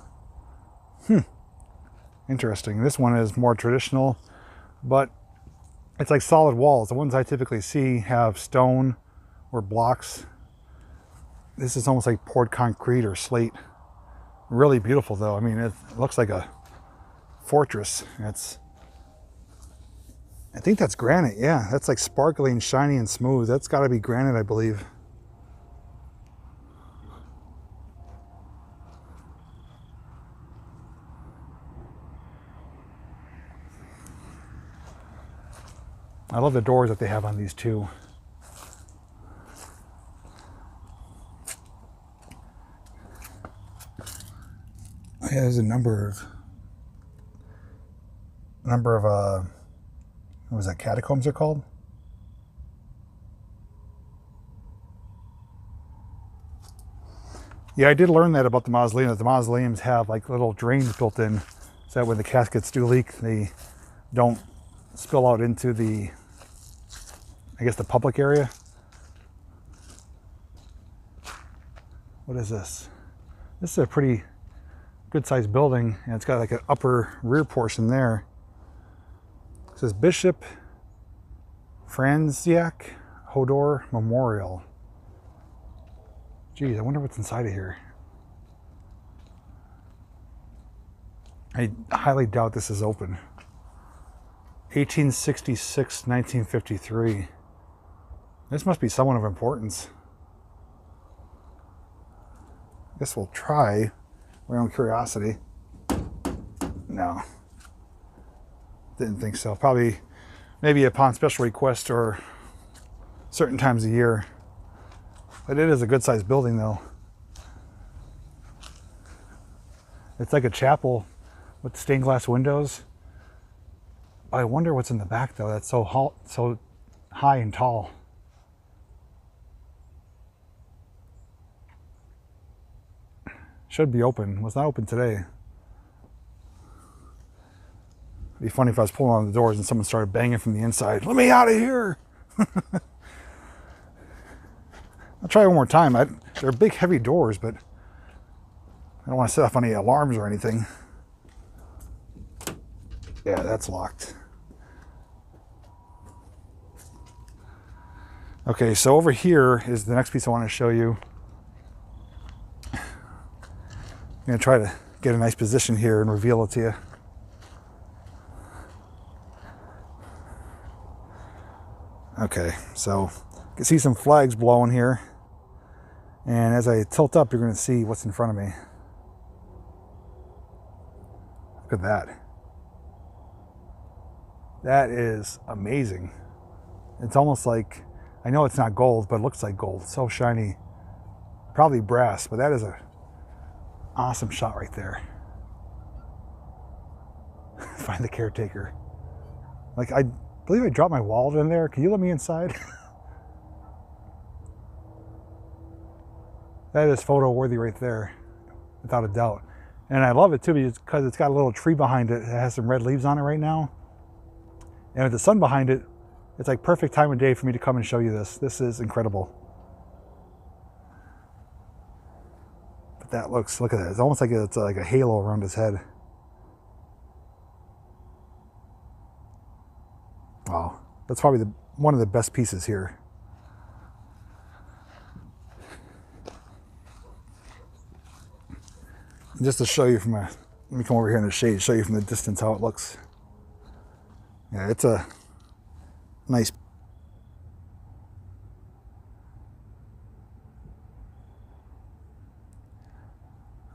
Interesting. This one is more traditional, but it's like solid walls. The ones I typically see have stone or blocks. This is almost like poured concrete or slate. Really beautiful though. I mean, it looks like a fortress. I think that's granite. Yeah, that's like sparkling, shiny, and smooth. That's got to be granite, I believe. I love the doors that they have on these too. Yeah, there's a number of what was that, catacombs they're called? Yeah, I did learn that about the mausoleum, that the mausoleums have like little drains built in so that when the caskets do leak, they don't spill out into the, I guess, the public area. What is this? This is a pretty good sized building, and it's got like an upper rear portion there. It says Bishop Franziak Hodor Memorial. Geez, I wonder what's inside of here. I highly doubt this is open. 1866, 1953. This must be someone of importance. I guess we'll try our own curiosity. No. Didn't think so. Probably, maybe upon special request or certain times a year. But it is a good sized building though. It's like a chapel with stained glass windows. I wonder what's in the back though. That's so high and tall. Should be open. Was not open today. It'd be funny if I was pulling on the doors and someone started banging from the inside. Let me out of here! I'll try one more time. They're big, heavy doors, but I don't want to set off any alarms or anything. Yeah, that's locked. Okay, so over here is the next piece I want to show you. I'm going to try to get a nice position here and reveal it to you. Okay, so you can see some flags blowing here. And as I tilt up, you're going to see what's in front of me. Look at that. That is amazing. It's almost like, I know it's not gold, but it looks like gold. So shiny. Probably brass, but that is a awesome shot right there. Find the caretaker. Like, I believe I dropped my wallet in there. Can you let me inside? That is photo worthy right there, without a doubt. And I love it too because it's got a little tree behind it. It has some red leaves on it right now. And with the sun behind it, it's like perfect time of day for me to come and show you this. This is incredible. But that looks, look at that. It's almost like it's like a halo around his head. Wow, that's probably one of the best pieces here. Just to show you from let me come over here in the shade, show you from the distance how it looks. Yeah, it's a nice.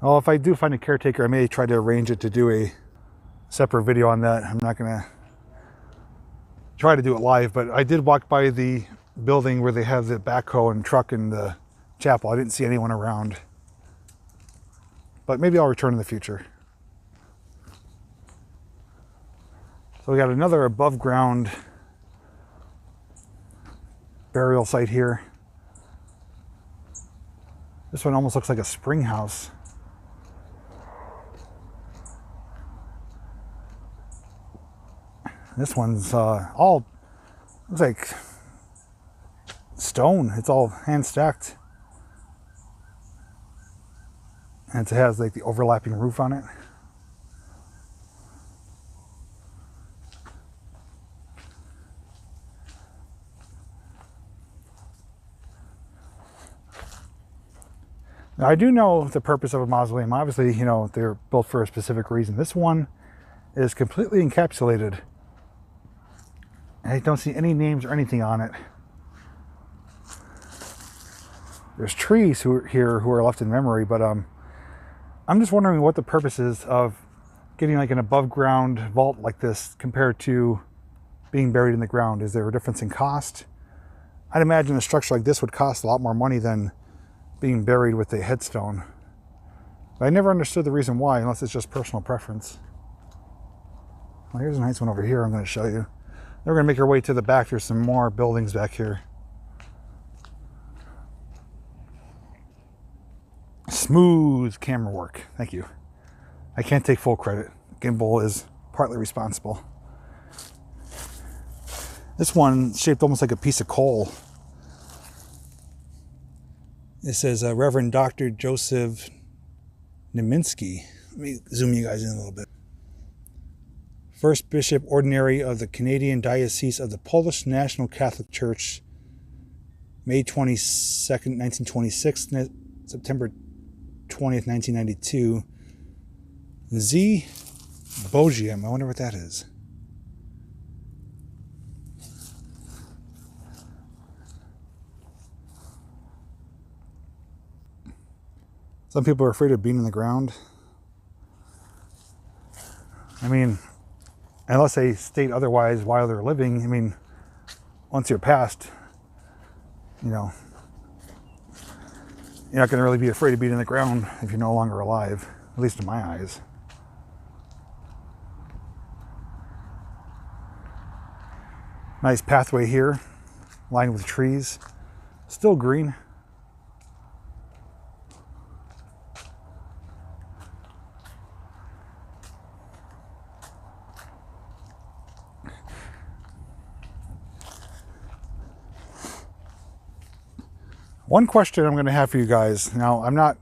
Oh, if I do find a caretaker, I may try to arrange it to do a separate video on that. I'm not gonna try to do it live, but I did walk by the building where they have the backhoe and truck in the chapel. I didn't see anyone around, but maybe I'll return in the future. So we got another above ground burial site here. This one almost looks like a spring house. This one's all looks like stone. It's all hand stacked, and it has like the overlapping roof on it. Now, I do know the purpose of a mausoleum. Obviously, you know, they're built for a specific reason. This one is completely encapsulated. I don't see any names or anything on it. There's trees here who are left in memory, but I'm just wondering what the purpose is of getting like an above ground vault like this compared to being buried in the ground. Is there a difference in cost? I'd imagine a structure like this would cost a lot more money than being buried with a headstone. But I never understood the reason why, unless it's just personal preference. Well, here's a nice one over here I'm going to show you. Then we're going to make our way to the back. There's some more buildings back here. Smooth camera work. Thank you. I can't take full credit. Gimbal is partly responsible. This one shaped almost like a piece of coal. It says Reverend Dr. Joseph Niemiński. Let me zoom you guys in a little bit. First Bishop Ordinary of the Canadian Diocese of the Polish National Catholic Church, May 22nd, 1926, September 20th, 1992. Z. Bogium. I wonder what that is. Some people are afraid of being in the ground. I mean, unless they state otherwise while they're living, I mean, once you're passed, you know, you're not going to really be afraid of being in the ground if you're no longer alive, at least in my eyes. Nice pathway here, lined with trees, still green. One question I'm going to have for you guys. Now, I'm not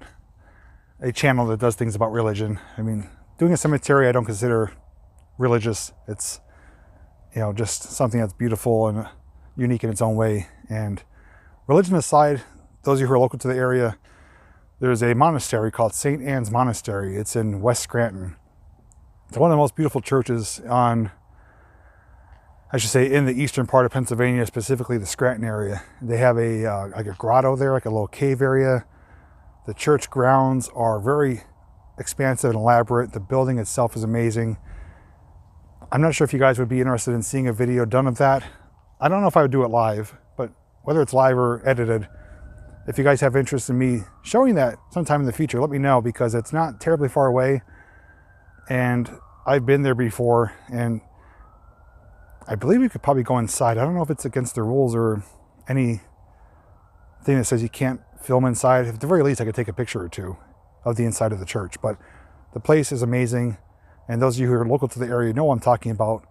a channel that does things about religion. I mean, doing a cemetery I don't consider religious. It's, you know, just something that's beautiful and unique in its own way. And religion aside, those of you who are local to the area, there's a monastery called St. Anne's Monastery. It's in West Scranton. It's one of the most beautiful churches on, I should say, in the eastern part of Pennsylvania, specifically the Scranton area. They have a like a grotto there, like a little cave area. The church grounds are very expansive and elaborate. The building itself is amazing. I'm not sure if you guys would be interested in seeing a video done of that. I don't know if I would do it live, but whether it's live or edited, if you guys have interest in me showing that sometime in the future, let me know, because it's not terribly far away. And I've been there before, and I believe you could probably go inside. I don't know if it's against the rules or anything that says you can't film inside. At the very least, I could take a picture or two of the inside of the church. But the place is amazing. And those of you who are local to the area know what I'm talking about.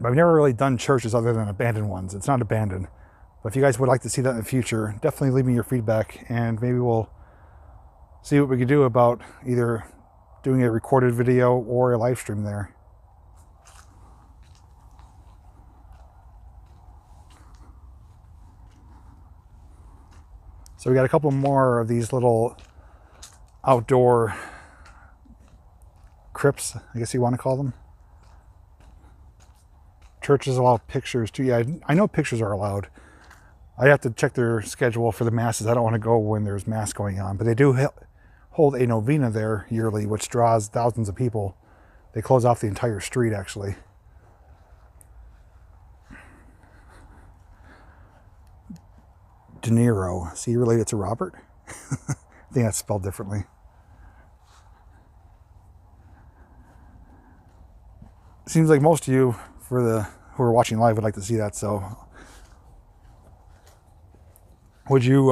But I've never really done churches other than abandoned ones. It's not abandoned. But if you guys would like to see that in the future, definitely leave me your feedback, and maybe we'll see what we can do about either doing a recorded video or a live stream there. So we got a couple more of these little outdoor crypts, I guess you want to call them. churches allow pictures too. Yeah, I know pictures are allowed. I have to check their schedule for the masses. I don't want to go when there's mass going on, but they do hold a novena there yearly, which draws thousands of people. They close off the entire street, actually. De Niro. Is he related to Robert? I think that's spelled differently. Seems like most of you, who are watching live, would like to see that. So, would you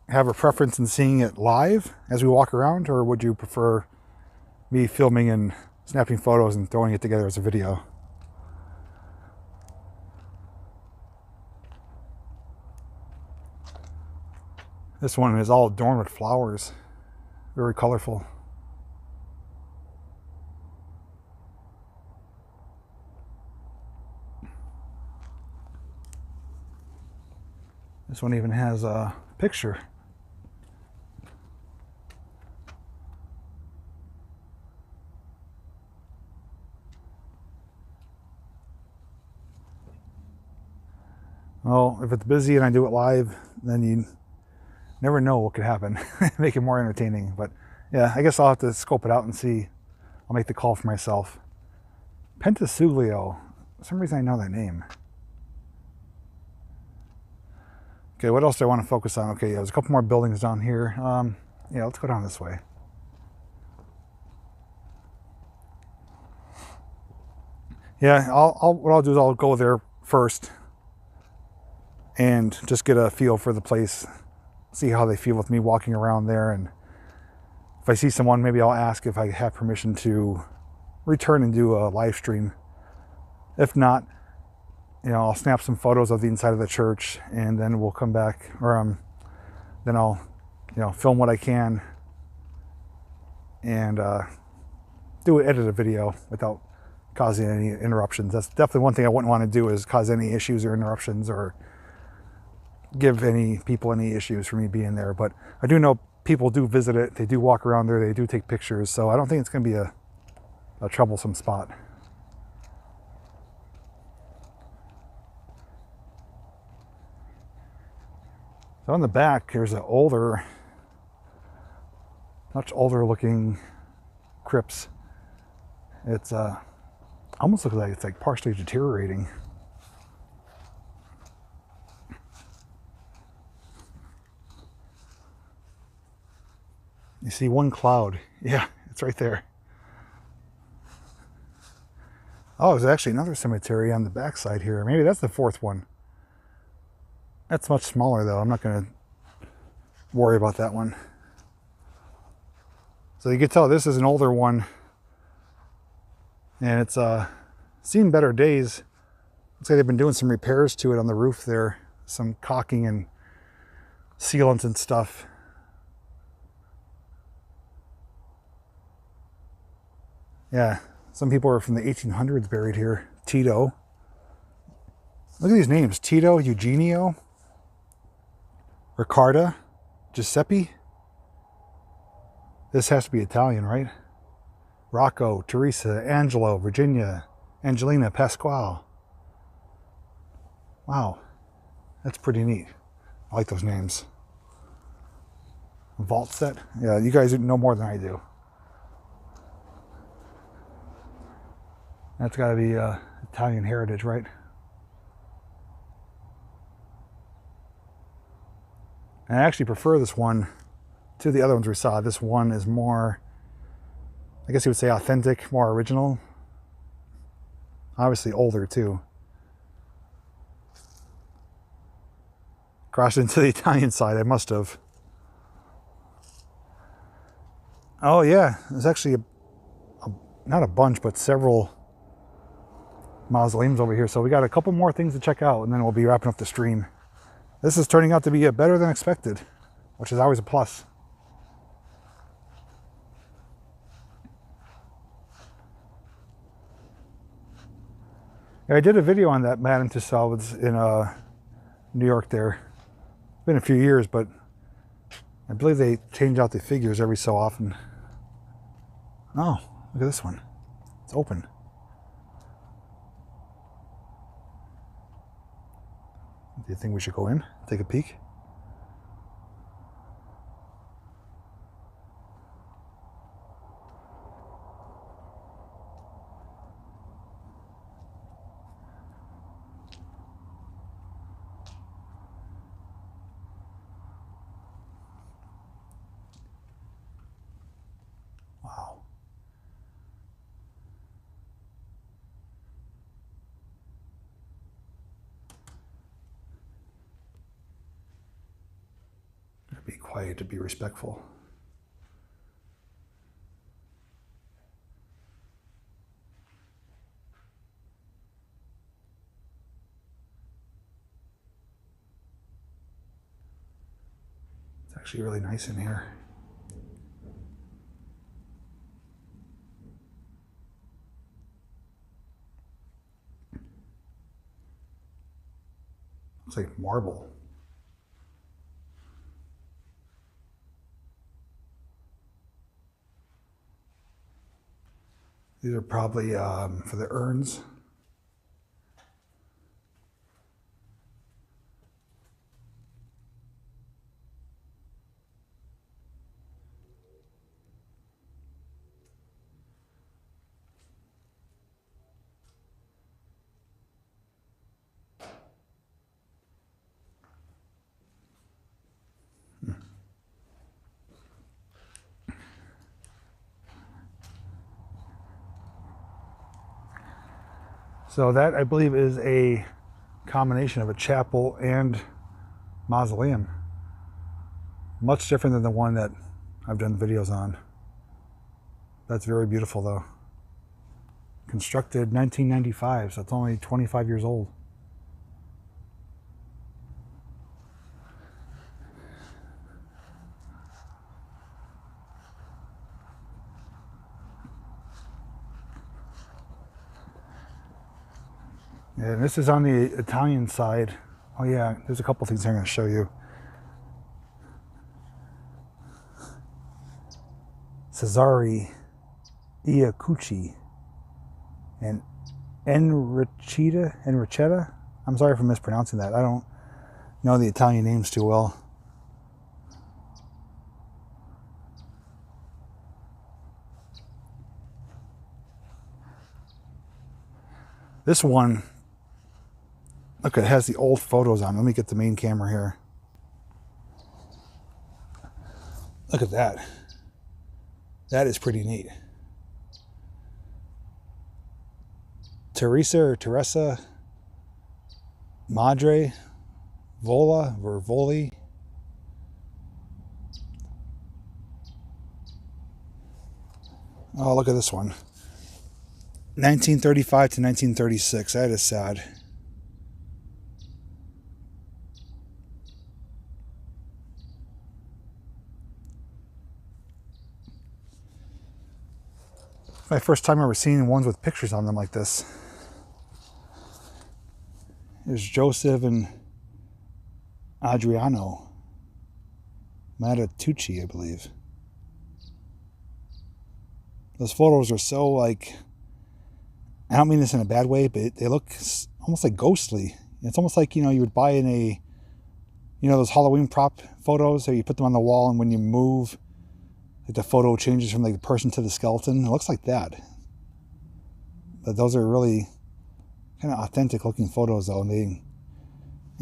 have a preference in seeing it live as we walk around, or would you prefer me filming and snapping photos and throwing it together as a video? This one is all adorned with flowers, very colorful. This one even has a picture. Well, if it's busy and I do it live, then you never know what could happen. Make it more entertaining. But yeah, I guess I'll have to scope it out and see. I'll make the call for myself. Pentasuglio. For some reason I know that name. Okay, what else do I want to focus on? Okay, there's a couple more buildings down here. Yeah, let's go down this way. Yeah, what I'll do is I'll go there first and just get a feel for the place, see how they feel with me walking around there, and if I see someone, maybe I'll ask if I have permission to return and do a live stream. If not, I'll snap some photos of the inside of the church, and then we'll come back, or then I'll, film what I can and edit a video without causing any interruptions. That's definitely one thing I wouldn't want to do, is cause any issues or interruptions, or give any people any issues for me being there. But I do know people do visit it. They do walk around there. They do take pictures. So I don't think it's going to be a troublesome spot. So on the back, there's an much older looking crypts. It's almost looks like it's like partially deteriorating. You see one cloud. Yeah, it's right there. Oh, there's actually another cemetery on the backside here. Maybe that's the fourth one. That's much smaller though. I'm not going to worry about that one. So you can tell this is an older one, and it's seen better days. Looks like they've been doing some repairs to it on the roof there, some caulking and sealants and stuff. Yeah, some people are from the 1800s buried here. Tito. Look at these names. Tito, Eugenio, Riccarda, Giuseppe. This has to be Italian, right? Rocco, Teresa, Angelo, Virginia, Angelina, Pasquale. Wow, that's pretty neat. I like those names. Vault set. Yeah, you guys know more than I do. That's got to be Italian heritage, right? And I actually prefer this one to the other ones we saw. This one is more, I guess you would say, authentic, more original. Obviously older too. Crossed into the Italian side, I must have. Oh yeah, there's actually not a bunch, but several mausoleums over here. So we got a couple more things to check out, and then we'll be wrapping up the stream. This is turning out to be better than expected, which is always a plus. I did a video on that Madame Tussauds in New York there. It's been a few years, but I believe they change out the figures every so often. Oh, look at this one. It's open. you think we should go in, take a peek? Wow. Be quiet, to be respectful. It's actually really nice in here. Looks like marble. These are probably for the urns. So that, I believe, is a combination of a chapel and mausoleum. Much different than the one that I've done videos on. That's very beautiful though. Constructed 1995, so it's only 25 years old. And this is on the Italian side. Oh yeah, there's a couple things I'm going to show you. Cesare Iacucci and Enricetta. I'm sorry for mispronouncing that. I don't know the Italian names too well. This one, look, it has the old photos on. Let me get the main camera here. Look at that. That is pretty neat. Teresa Madre Vola or Voli. Oh, look at this one. 1935 to 1936. That is sad. My first time ever seeing ones with pictures on them like this. There's Joseph and Adriano Matatucci, I believe. Those photos are so, like, I don't mean this in a bad way, but they look almost like ghostly. It's almost like, you know, you would buy in a, you know, those Halloween prop photos, so you put them on the wall, and when you move, like, the photo changes from like the person to the skeleton. It looks like that. But those are really kind of authentic looking photos though, and they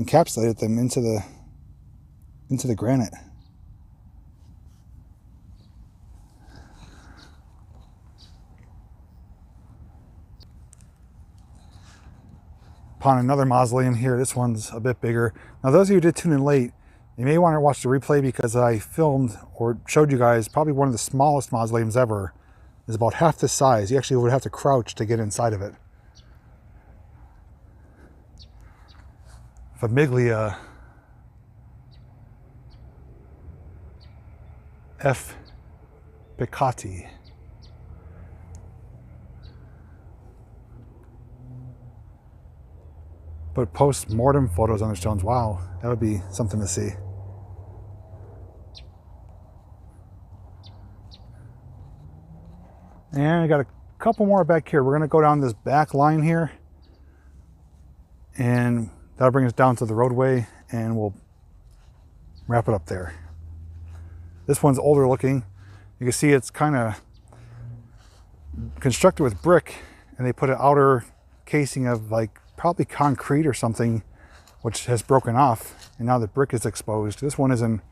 encapsulated them into the granite. Upon another mausoleum here, this one's a bit bigger. Now those of you who did tune in late, you may want to watch the replay because I filmed or showed you guys probably one of the smallest mausoleums ever. It's about half this size. You actually would have to crouch to get inside of it. Famiglia F. Piccati. But post-mortem photos on the stones. Wow, that would be something to see. And I got a couple more back here. We're going to go down this back line here. And That'll bring us down to the roadway, and we'll wrap it up there. This one's older looking. You can see it's kind of constructed with brick, and they put an outer casing of like probably concrete or something, which has broken off, and now the brick is exposed. This one is in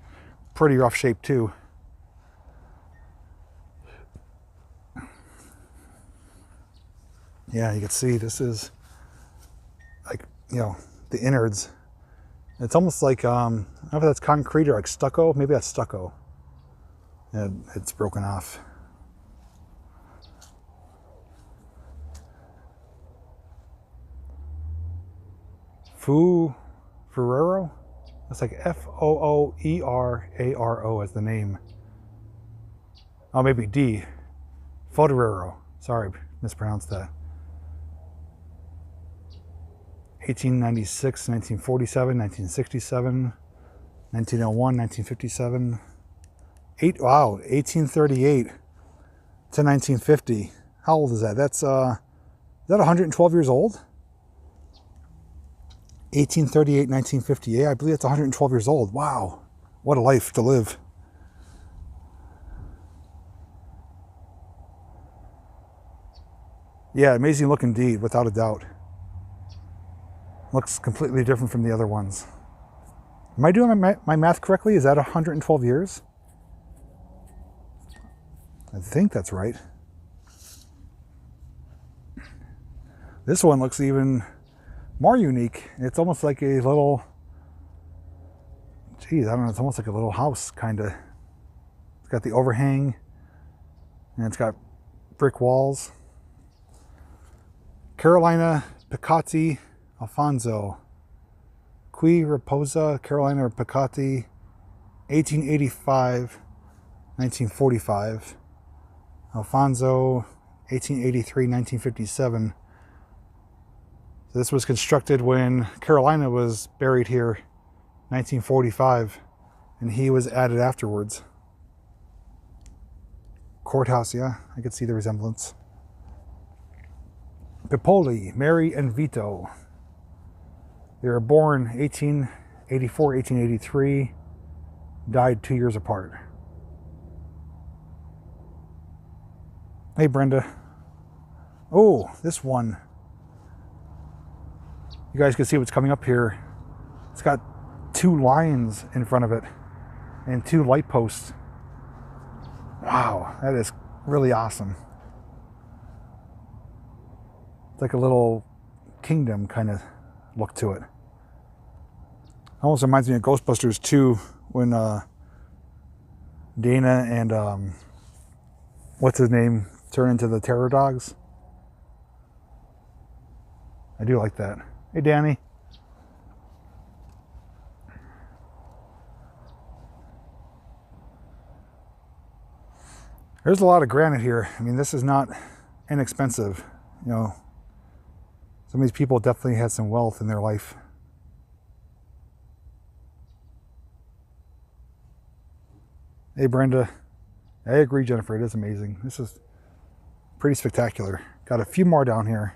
pretty rough shape too. Yeah, you can see this is like, you know, the innards. It's almost like, I don't know if that's concrete or like stucco. Maybe that's stucco. And it's broken off. Ferrero? It's like F-O-O-E-R-A-R-O as the name. Oh, maybe D. Foderero. Sorry, mispronounced that. 1896, 1947, 1967, 1901, 1957. Wow, 1838 to 1950. How old is that? That's, is that 112 years old? 1838, 1958. I believe that's 112 years old. Wow, what a life to live. Yeah, amazing look indeed, without a doubt. Looks completely different from the other ones. Am I doing my math correctly? Is that 112 years? I think that's right. This one looks even more unique. It's almost like a little, geez, I don't know, it's almost like a little house, kind of. It's got the overhang, and it's got brick walls. Carolina Picotti Alfonso. Qui Reposa, Carolina Picotti, 1885, 1945. Alfonso, 1883, 1957. So this was constructed when Carolina was buried here, 1945, and he was added afterwards. Courthouse, yeah, I could see the resemblance. Pipoli, Mary and Vito. They were born 1884, 1883, died 2 years apart. Hey, Brenda. Oh, this one. You guys can see what's coming up here. It's got 2 lions in front of it and 2 light posts. Wow, that is really awesome. It's like a little kingdom kind of look to it. Almost reminds me of Ghostbusters 2 when Dana and what's his name turn into the terror dogs. I do like that. Hey, Danny. There's a lot of granite here. I mean, this is not inexpensive. You know, some of these people definitely had some wealth in their life. Hey, Brenda. I agree, Jennifer. It is amazing. This is pretty spectacular. Got a few more down here.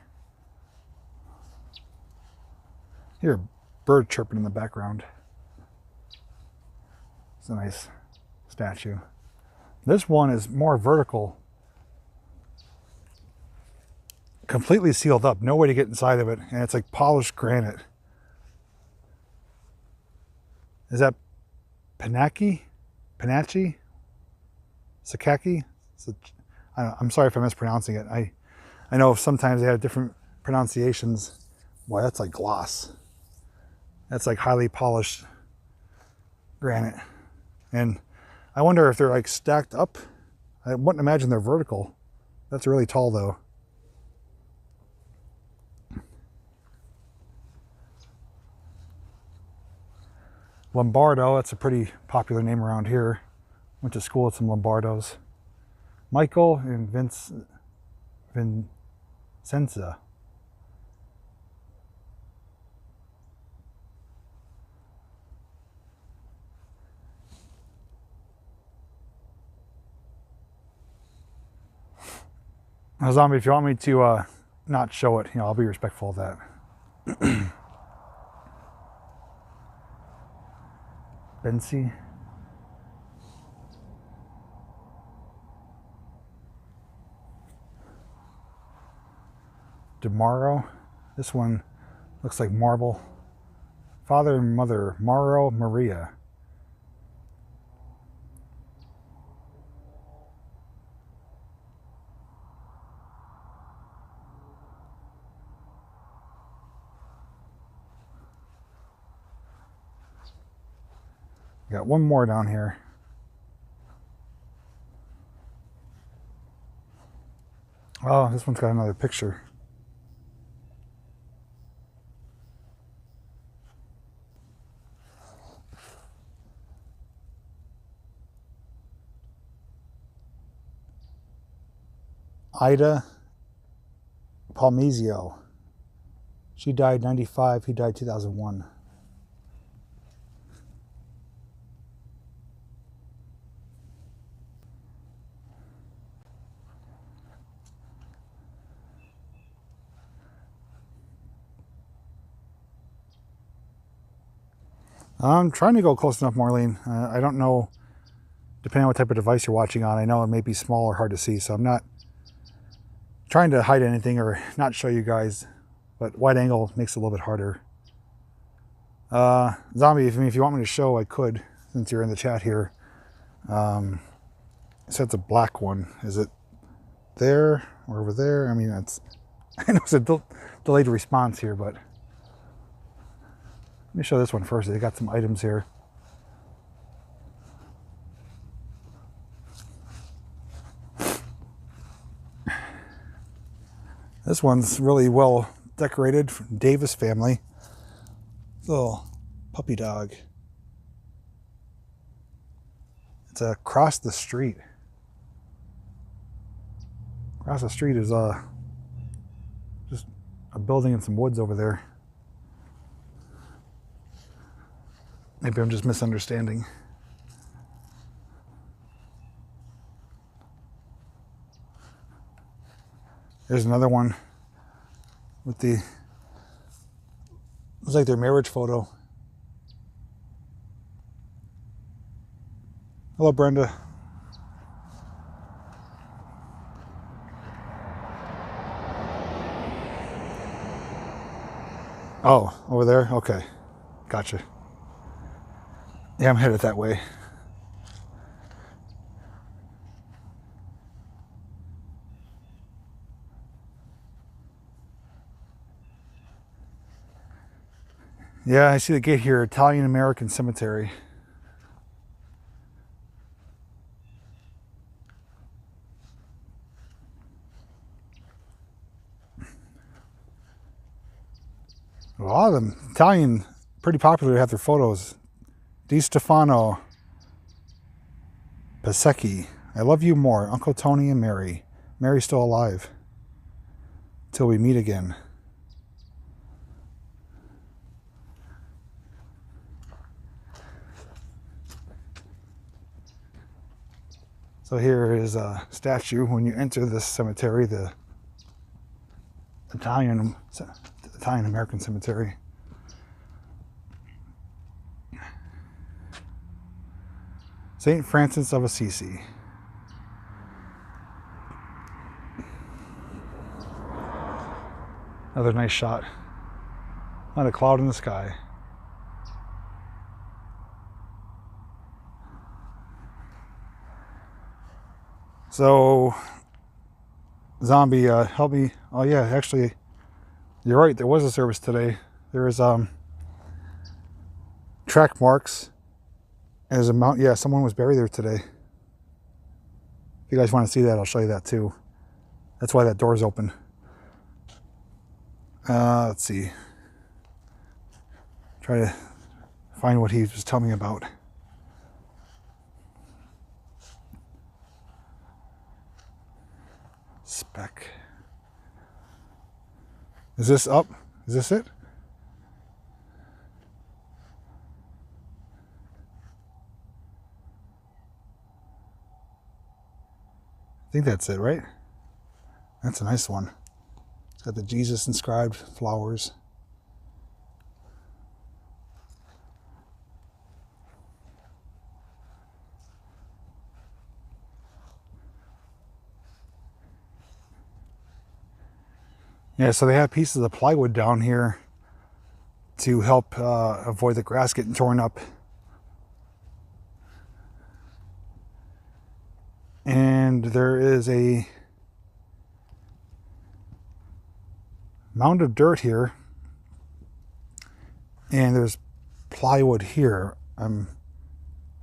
Hear a bird chirping in the background. It's a nice statue. This one is more vertical. Completely sealed up. No way to get inside of it. And it's like polished granite. Is that Panaki? Panachi? Sakaki? I'm sorry if I'm mispronouncing it. I know sometimes they have different pronunciations. Boy, that's like gloss. That's like highly polished granite. And I wonder if they're like stacked up. I wouldn't imagine they're vertical. That's really tall though. Lombardo, that's a pretty popular name around here. Went to school with some Lombardos. Michael and Vincenza. Now, Zombie, if you want me to not show it, you know, I'll be respectful of that. Bensi. Demaro. This one looks like marble. Father and Mother, Mauro Maria. Got one more down here. Oh, this one's got another picture. Ida Palmizio. She died 95, he died 2001. I'm trying to go close enough, Marlene. I don't know, depending on what type of device you're watching on, I know it may be small or hard to see, so I'm not trying to hide anything or not show you guys, but wide angle makes it a little bit harder. Zombie, if you want me to show, I could, since you're in the chat here. So it's a black one. Is it there or over there? I mean, that's, I know it's a delayed response here, but let me show this one first. They got some items here. This one's really well decorated from Davis family. Little puppy dog. It's across the street. Across the street is just a building and some woods over there. Maybe I'm just misunderstanding. There's another one with the, looks like their marriage photo. Hello, Brenda. Oh, over there? Okay. Gotcha. Yeah, I'm headed that way. Yeah, I see the gate here, Italian American Cemetery. A lot of them, Italian, pretty popular to have their photos. Di Stefano Pasecchi, I love you more, Uncle Tony and Mary. Mary's still alive. Till we meet again. So here is a statue when you enter this cemetery, the Italian American Cemetery. St. Francis of Assisi. Another nice shot. Not a cloud in the sky. So, Zombie, help me. Oh yeah, actually, you're right. There was a service today. There is track marks. And there's a mount. Yeah, someone was buried there today. If you guys want to see that, I'll show you that too. That's why that door's open. Let's see. Try to find what he was telling me about. Spec. Is this up? Is this it? I think that's it, right? That's a nice one. It's got the Jesus inscribed flowers. Yeah, so they have pieces of plywood down here to help avoid the grass getting torn up. And there is a mound of dirt here, and there's plywood here. I'm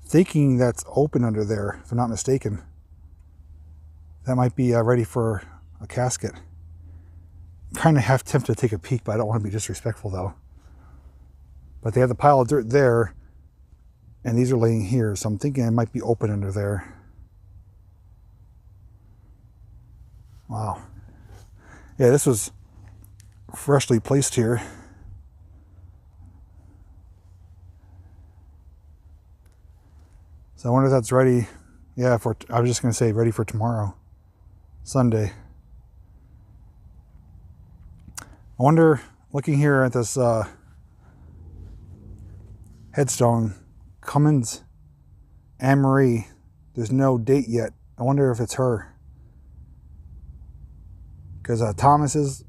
thinking that's open under there, if I'm not mistaken. That might be ready for a casket. Kind of half tempted to take a peek, but I don't want to be disrespectful though. But they have the pile of dirt there, and these are laying here, so I'm thinking it might be open under there. Wow. Yeah, this was freshly placed here. So I wonder if that's ready. Yeah, I was just going to say ready for tomorrow, Sunday. I wonder, looking here at this headstone, Cummins Anne-Marie, there's no date yet. I wonder if it's her. Because Thomas is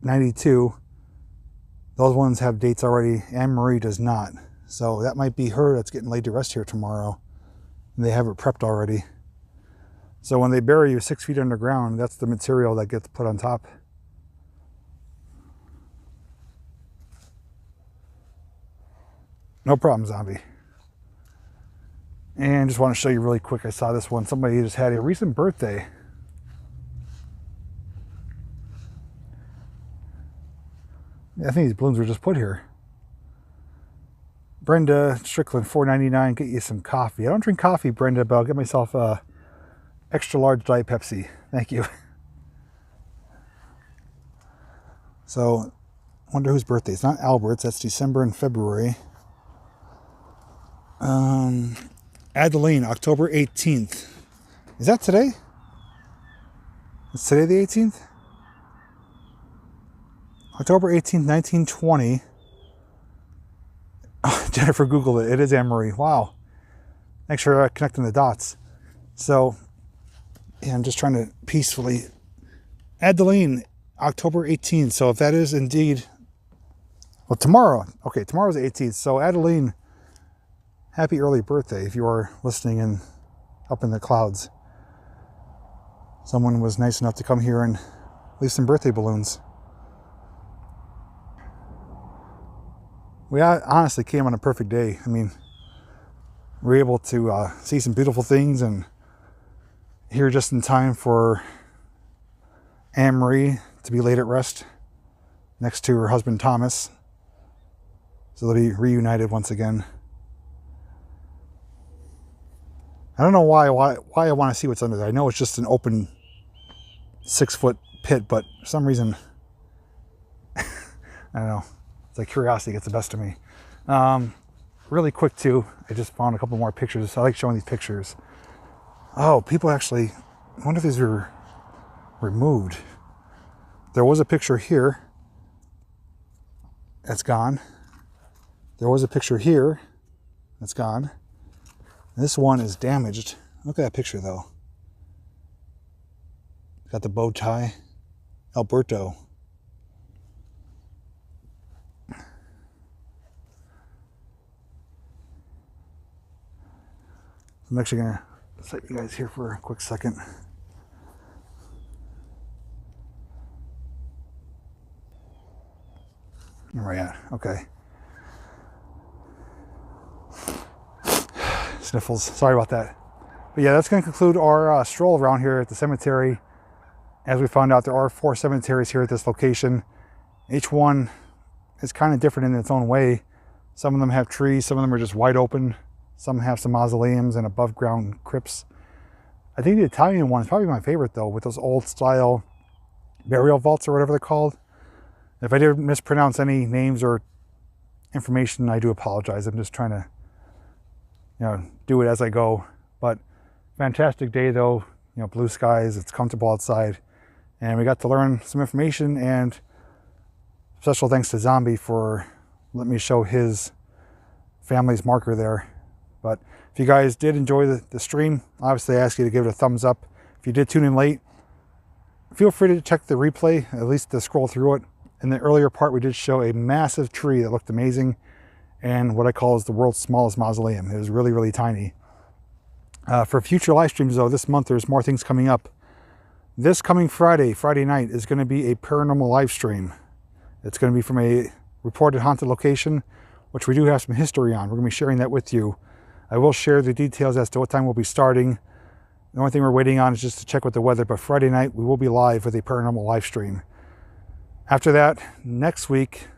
92. Those ones have dates already. Anne-Marie does not. So that might be her that's getting laid to rest here tomorrow. And they have it prepped already. So when they bury you 6 feet underground, that's the material that gets put on top. No problem, zombie. And just want to show you really quick, I saw this one. Somebody just had a recent birthday. I think these balloons were just put here. Brenda Strickland, $4.99. Get you some coffee. I don't drink coffee, Brenda, but I'll get myself a extra large Diet Pepsi. Thank you. So, I wonder whose birthday. It's not Albert's. That's December and February. Adeline, October 18th. Is that today? Is today the 18th? October 18th, 1920. Jennifer Googled it. It is Anne-Marie. Wow. Thanks for connecting the dots. So, yeah, I'm just trying to peacefully. Adeline, October 18th. So if that is indeed, well, tomorrow. Okay, tomorrow's the 18th. So Adeline, happy early birthday if you are listening up in the clouds. Someone was nice enough to come here and leave some birthday balloons. We honestly came on a perfect day. I mean, we were able to see some beautiful things and here just in time for Anne-Marie to be laid at rest next to her husband Thomas. So they'll be reunited once again. I don't know why I want to see what's under there. I know it's just an open 6-foot pit, but for some reason, I don't know. It's like curiosity gets the best of me. Really quick too, I just found a couple more pictures. I like showing these pictures. Oh, people actually, I wonder if these were removed. There was a picture here. That's gone. There was a picture here. That's gone. This one is damaged. Look at that picture though. Got the bow tie. Alberto. I'm actually going to set you guys here for a quick second. Where are we at? Okay. Sniffles. Sorry about that. But yeah, that's going to conclude our stroll around here at the cemetery. As we found out, there are 4 cemeteries here at this location. Each one is kind of different in its own way. Some of them have trees. Some of them are just wide open. Some have some mausoleums and above ground crypts. I think the Italian one is probably my favorite though, with those old style burial vaults or whatever they're called. If I did mispronounce any names or information, I do apologize. I'm just trying to, do it as I go. But fantastic day though, blue skies, it's comfortable outside. And we got to learn some information, and special thanks to Zombie for letting me show his family's marker there. But if you guys did enjoy the stream, obviously I ask you to give it a thumbs up. If you did tune in late, feel free to check the replay, at least to scroll through it. In the earlier part, we did show a massive tree that looked amazing, and what I call is the world's smallest mausoleum. It was really, really tiny. For future live streams though, this month there's more things coming up. This coming Friday night, is going to be a paranormal live stream. It's going to be from a reported haunted location, which we do have some history on. We're going to be sharing that with you. I will share the details as to what time we'll be starting. The only thing we're waiting on is just to check with the weather, but Friday night we will be live with a paranormal live stream. After that, next week,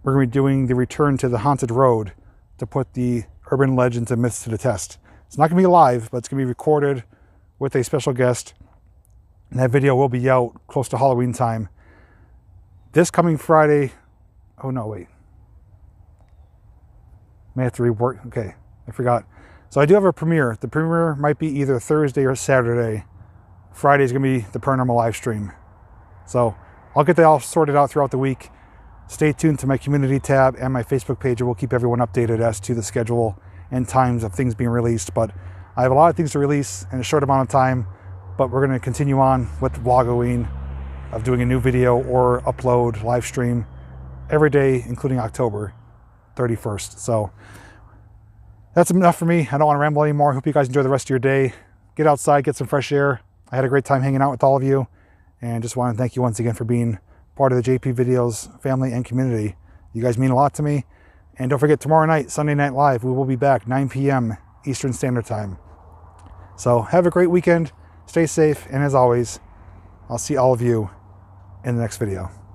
we're going to be doing the return to the haunted road to put the urban legends and myths to the test. It's not going to be live, but it's going to be recorded with a special guest. And that video will be out close to Halloween time. This coming Friday, oh no, wait. May have to rework, okay, I forgot. So I do have a premiere. The premiere might be either Thursday or Saturday. Friday is going to be the paranormal live stream. So I'll get that all sorted out throughout the week. Stay tuned to my community tab and my Facebook page, and we'll keep everyone updated as to the schedule and times of things being released. But I have a lot of things to release in a short amount of time, but we're going to continue on with vlogging of doing a new video or upload live stream every day, including October 31st. So that's enough for me. I don't want to ramble anymore. I hope you guys enjoy the rest of your day. Get outside, get some fresh air. I had a great time hanging out with all of you, and just want to thank you once again for being part of the JPVideos family and community. You guys mean a lot to me. And don't forget, tomorrow night, Sunday Night Live, we will be back 9 p.m. Eastern Standard Time. So have a great weekend. Stay safe. And as always, I'll see all of you in the next video.